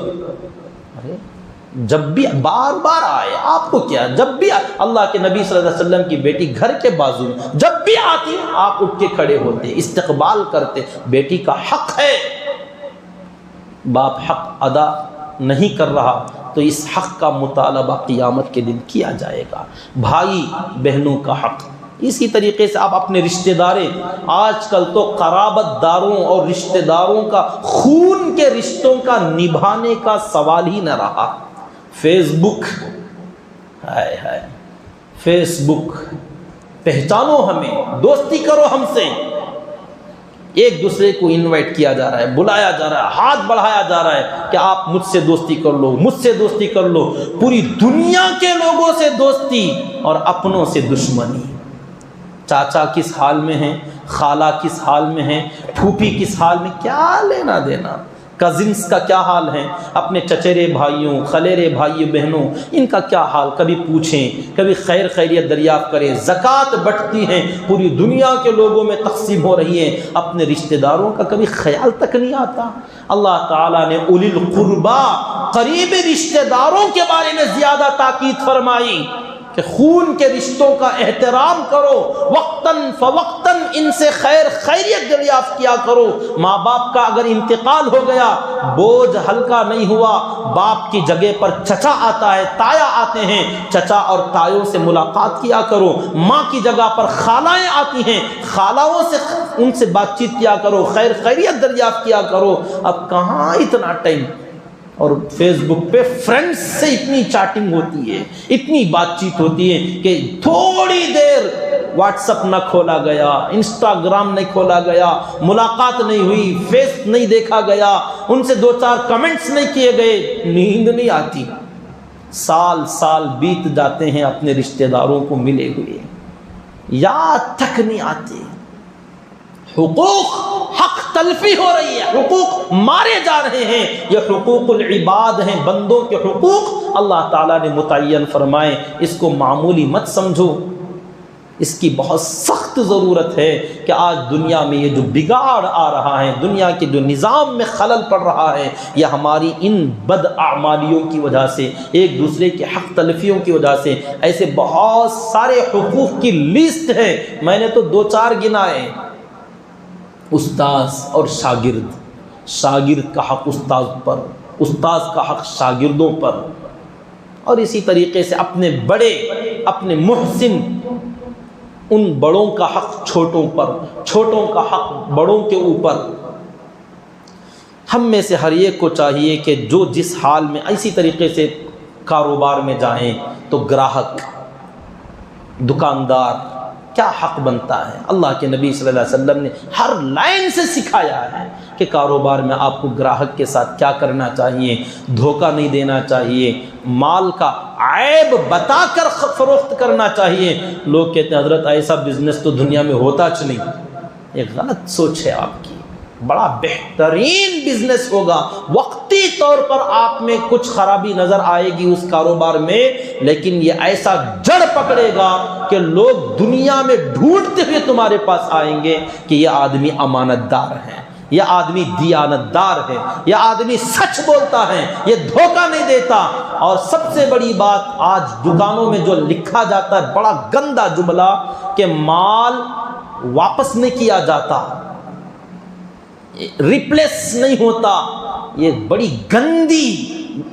جب بھی بار بار آئے، آپ کو کیا، جب بھی اللہ کے نبی صلی اللہ علیہ وسلم کی بیٹی گھر کے بازو میں جب بھی آتی، آپ اٹھ کے کھڑے ہوتے، استقبال کرتے۔ بیٹی کا حق ہے، باپ حق ادا نہیں کر رہا تو اس حق کا مطالبہ قیامت کے دن کیا جائے گا۔ بھائی بہنوں کا حق، اسی طریقے سے آپ اپنے رشتہ داریں، آج کل تو قرابت داروں اور رشتہ داروں کا، خون کے رشتوں کا نبھانے کا سوال ہی نہ رہا۔ فیس بک، ہائے ہائے فیس بک، پہچانو ہمیں، دوستی کرو ہم سے، ایک دوسرے کو انوائٹ کیا جا رہا ہے، بلایا جا رہا ہے، ہاتھ بڑھایا جا رہا ہے کہ آپ مجھ سے دوستی کر لو، مجھ سے دوستی کر لو، پوری دنیا کے لوگوں سے دوستی اور اپنوں سے دشمنی۔ چاچا کس حال میں ہیں، خالہ کس حال میں ہیں، پھوپھی کس حال میں، کیا لینا دینا؟ کزنس کا کیا حال ہے، اپنے چچیرے بھائیوں، خلیرے بھائیوں بہنوں، ان کا کیا حال، کبھی پوچھیں، کبھی خیر خیریت دریافت کریں۔ زکوٰۃ بٹتی ہیں، پوری دنیا کے لوگوں میں تقسیم ہو رہی ہیں، اپنے رشتہ داروں کا کبھی خیال تک نہیں آتا۔ اللہ تعالیٰ نے اولی القربا، قریبی رشتہ داروں کے بارے میں زیادہ تاکید فرمائی کہ خون کے رشتوں کا احترام کرو، وقتاً فوقتاً ان سے خیر خیریت دریافت کیا کرو۔ ماں باپ کا اگر انتقال ہو گیا، بوجھ ہلکا نہیں ہوا، باپ کی جگہ پر چچا آتا ہے، تایا آتے ہیں، چچا اور تایوں سے ملاقات کیا کرو۔ ماں کی جگہ پر خالائیں آتی ہیں، خالاؤں سے ان سے بات چیت کیا کرو، خیر خیریت دریافت کیا کرو۔ اب کہاں اتنا ٹائم، اور فیس بک پہ فرینڈز سے اتنی چیٹنگ ہوتی ہے، اتنی بات چیت ہوتی ہے کہ تھوڑی دیر واٹس اپ نہ کھولا گیا، انسٹاگرام نہیں کھولا گیا، ملاقات نہیں ہوئی، فیس نہیں دیکھا گیا، ان سے دو چار کمنٹس نہیں کیے گئے، نیند نہیں آتی۔ سال سال بیت جاتے ہیں اپنے رشتہ داروں کو ملے ہوئے، یاد تک نہیں آتے۔ حقوق، حق تلفی ہو رہی ہے، حقوق مارے جا رہے ہیں، یہ حقوق العباد ہیں، بندوں کے حقوق اللہ تعالیٰ نے متعین فرمائے۔ اس کو معمولی مت سمجھو، اس کی بہت سخت ضرورت ہے کہ آج دنیا میں یہ جو بگاڑ آ رہا ہے، دنیا کے جو نظام میں خلل پڑ رہا ہے، یہ ہماری ان بد اعمالیوں کی وجہ سے، ایک دوسرے کے حق تلفیوں کی وجہ سے۔ ایسے بہت سارے حقوق کی لسٹ ہے، میں نے تو دو چار گنائے۔ استاذ اور شاگرد، شاگرد کا حق استاذ پر، استاذ کا حق شاگردوں پر، اور اسی طریقے سے اپنے بڑے، اپنے محسن، ان بڑوں کا حق چھوٹوں پر، چھوٹوں کا حق بڑوں کے اوپر۔ ہم میں سے ہر ایک کو چاہیے کہ جو جس حال میں، اسی طریقے سے کاروبار میں جائیں تو گراہک، دکاندار کیا حق بنتا ہے۔ اللہ کے نبی صلی اللہ علیہ وسلم نے ہر لائن سے سکھایا ہے کہ کاروبار میں آپ کو گراہک کے ساتھ کیا کرنا چاہیے، دھوکہ نہیں دینا چاہیے، مال کا عیب بتا کر فروخت کرنا چاہیے۔ لوگ کہتے ہیں حضرت ایسا بزنس تو دنیا میں ہوتا چ نہیں، یہ غلط سوچ ہے آپ کی۔ بڑا بہترین بزنس ہوگا، وقتی طور پر آپ میں کچھ خرابی نظر آئے گی اس کاروبار میں، لیکن یہ ایسا جڑ پکڑے گا کہ لوگ دنیا میں ڈھونڈتے ہوئے تمہارے پاس آئیں گے کہ یہ آدمی امانت دار ہے، یہ آدمی دیانتدار ہے، یہ آدمی سچ بولتا ہے، یہ دھوکہ نہیں دیتا۔ اور سب سے بڑی بات آج دکانوں میں جو لکھا جاتا ہے بڑا گندا جملہ کہ مال واپس نہیں کیا جاتا، ریپلیس نہیں ہوتا، یہ بڑی گندی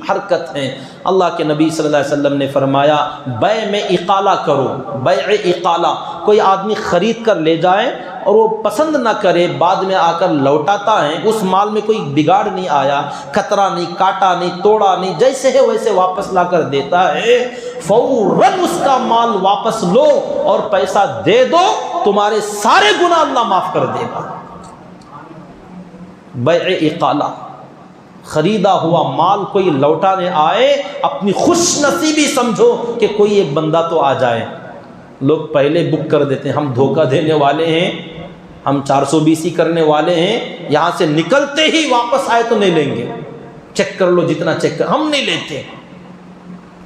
حرکت ہے۔ اللہ کے نبی صلی اللہ علیہ وسلم نے فرمایا بیع میں اقالہ کرو، بیع اقالہ، کوئی آدمی خرید کر لے جائے اور وہ پسند نہ کرے، بعد میں آ کر لوٹاتا ہے، اس مال میں کوئی بگاڑ نہیں آیا، کترا نہیں، کاٹا نہیں، توڑا نہیں، جیسے ہے ویسے واپس لا کر دیتا ہے، فوراً اس کا مال واپس لو اور پیسہ دے دو، تمہارے سارے گناہ اللہ معاف کر دے گا۔ بیع اقالہ، خریدا ہوا مال کوئی لوٹانے آئے، اپنی خوش نصیبی سمجھو کہ کوئی ایک بندہ تو آ جائے۔ لوگ پہلے بک کر دیتے ہیں، ہم دھوکہ دینے والے ہیں، ہم 420 کرنے والے ہیں، یہاں سے نکلتے ہی واپس آئے تو نہیں لیں گے، چیک کر لو جتنا چیک کر، ہم نہیں لیتے۔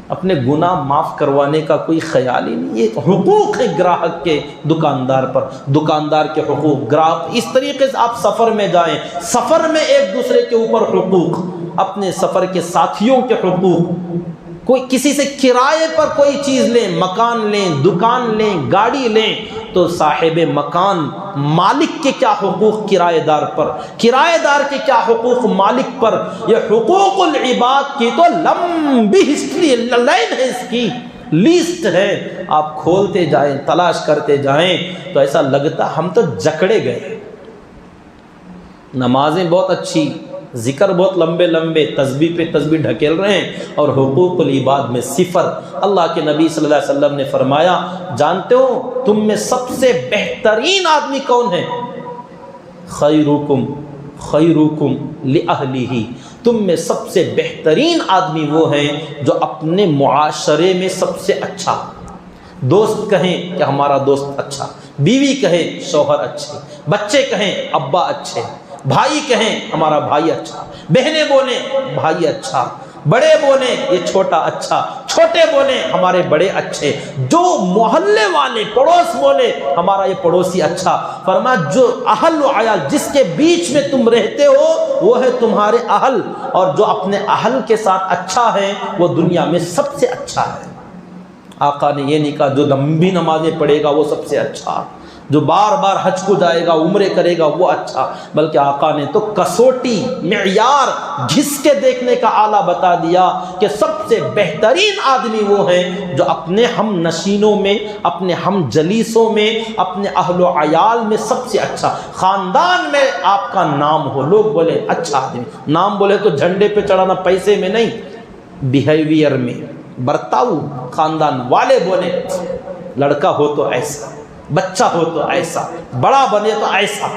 اپنے گناہ معاف کروانے کا کوئی خیال ہی نہیں۔ یہ حقوق ہے گراہک کے دکاندار پر، دکاندار کے حقوق گراہک۔ اس طریقے سے آپ سفر میں جائیں، سفر میں ایک دوسرے کے اوپر حقوق، اپنے سفر کے ساتھیوں کے حقوق، کوئی کسی سے کرائے پر کوئی چیز لیں، مکان لیں، دکان لیں، گاڑی لیں، تو صاحب مکان مالک کے کیا حقوق کرائے دار پر، کرائے دار کے کیا حقوق مالک پر۔ یہ حقوق العباد کی تو لمبی ہسٹری لائن ہے، اس کی لیسٹ ہے، آپ کھولتے جائیں، تلاش کرتے جائیں تو ایسا لگتا ہم تو جکڑے گئے۔ نمازیں بہت اچھی، ذکر بہت لمبے لمبے، تسبیح پہ تسبیح ڈھکیل رہے ہیں، اور حقوق العباد میں صفر۔ اللہ کے نبی صلی اللہ علیہ وسلم نے فرمایا جانتے ہو تم میں سب سے بہترین آدمی کون ہے؟ خیرکم خیرکم لأہلہ، تم میں سب سے بہترین آدمی وہ ہیں جو اپنے معاشرے میں سب سے اچھا، دوست کہیں کہ ہمارا دوست اچھا، بیوی کہے شوہر اچھے، بچے کہیں ابا اچھے، بھائی کہیں ہمارا بھائی اچھا، بہنیں بولیں بھائی اچھا، بڑے بولیں یہ چھوٹا اچھا، چھوٹے بولیں ہمارے بڑے اچھے، جو محلے والے پڑوس بولے ہمارا یہ پڑوسی اچھا۔ فرمایا جو اہل و عیال جس کے بیچ میں تم رہتے ہو وہ ہے تمہارے اہل، اور جو اپنے اہل کے ساتھ اچھا ہے وہ دنیا میں سب سے اچھا ہے۔ آقا نے یہ نہیں کہا جو لمبی نمازیں پڑھے گا وہ سب سے اچھا، جو بار بار حج کو جائے گا، عمرے کرے گا وہ اچھا، بلکہ آقا نے تو کسوٹی معیار گھس کے دیکھنے کا آلہ بتا دیا کہ سب سے بہترین آدمی وہ ہیں جو اپنے ہم نشینوں میں، اپنے ہم جلیسوں میں، اپنے اہل و عیال میں سب سے اچھا۔ خاندان میں آپ کا نام ہو، لوگ بولے اچھا آدمی، نام بولے تو جھنڈے پہ چڑھانا، پیسے میں نہیں، بیہیویئر میں، برتاؤ، خاندان والے بولے لڑکا ہو تو ایسا، بچہ ہو تو ایسا، بڑا بنے تو ایسا۔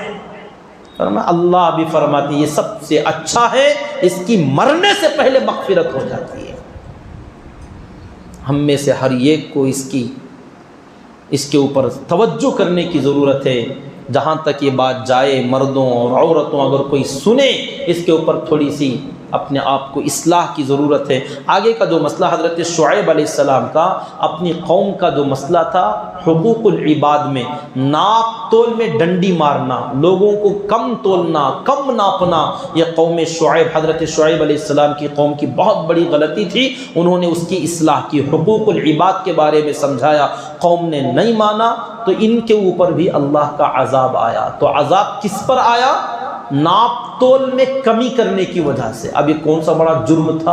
فرمایا اللہ بھی فرماتی یہ سب سے اچھا ہے، اس کی مرنے سے پہلے مغفرت ہو جاتی ہے۔ ہم میں سے ہر ایک کو اس کے اوپر توجہ کرنے کی ضرورت ہے۔ جہاں تک یہ بات جائے، مردوں اور عورتوں اگر کوئی سنے، اس کے اوپر تھوڑی سی اپنے آپ کو اصلاح کی ضرورت ہے۔ آگے کا جو مسئلہ حضرت شعیب علیہ السلام کا اپنی قوم کا جو مسئلہ تھا حقوق العباد میں، ناپ تول میں ڈنڈی مارنا، لوگوں کو کم تولنا، کم ناپنا، یہ قوم شعیب، حضرت شعیب علیہ السلام کی قوم کی بہت بڑی غلطی تھی۔ انہوں نے اس کی اصلاح کی، حقوق العباد کے بارے میں سمجھایا، قوم نے نہیں مانا تو ان کے اوپر بھی اللہ کا عذاب آیا۔ تو عذاب کس پر آیا؟ ناپ تول میں کمی کرنے کی وجہ سے۔ اب یہ کون سا بڑا جرم تھا؟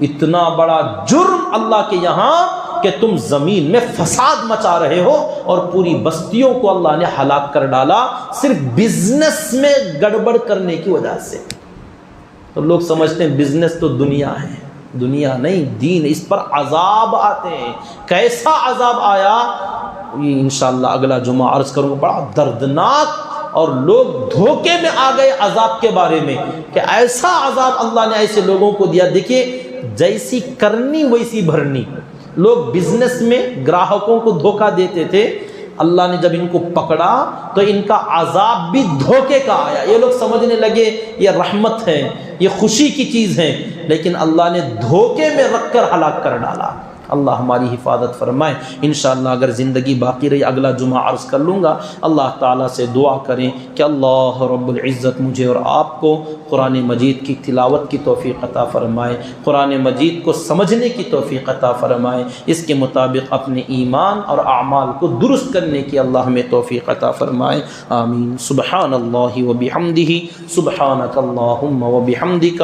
اتنا بڑا جرم اللہ کے یہاں کہ تم زمین میں فساد مچا رہے ہو اور پوری بستیوں کو اللہ نے ہلاک کر ڈالا صرف بزنس میں گڑبڑ کرنے کی وجہ سے۔ تو لوگ سمجھتے ہیں بزنس تو دنیا ہے، دنیا نہیں، دین، اس پر عذاب آتے ہیں۔ کیسا عذاب آیا یہ انشاءاللہ اگلا جمعہ عرض کروں گا، بڑا دردناک، اور لوگ دھوکے میں آ گئے عذاب کے بارے میں کہ ایسا عذاب اللہ نے ایسے لوگوں کو دیا۔ دیکھیے جیسی کرنی ویسی بھرنی، لوگ بزنس میں گراہکوں کو دھوکہ دیتے تھے، اللہ نے جب ان کو پکڑا تو ان کا عذاب بھی دھوکے کا آیا۔ یہ لوگ سمجھنے لگے یہ رحمت ہے، یہ خوشی کی چیز ہے، لیکن اللہ نے دھوکے میں رکھ کر ہلاک کر ڈالا۔ اللہ ہماری حفاظت فرمائے۔ انشاءاللہ اگر زندگی باقی رہی اگلا جمعہ عرض کر لوں گا۔ اللہ تعالیٰ سے دعا کریں کہ اللہ رب العزت مجھے اور آپ کو قرآن مجید کی تلاوت کی توفیق عطا فرمائے، قرآن مجید کو سمجھنے کی توفیق عطا فرمائے، اس کے مطابق اپنے ایمان اور اعمال کو درست کرنے کی اللہ ہمیں توفیق عطا فرمائے، آمین۔ سبحان اللہ و بحمدہ، سبحانک اللہم و بحمدک۔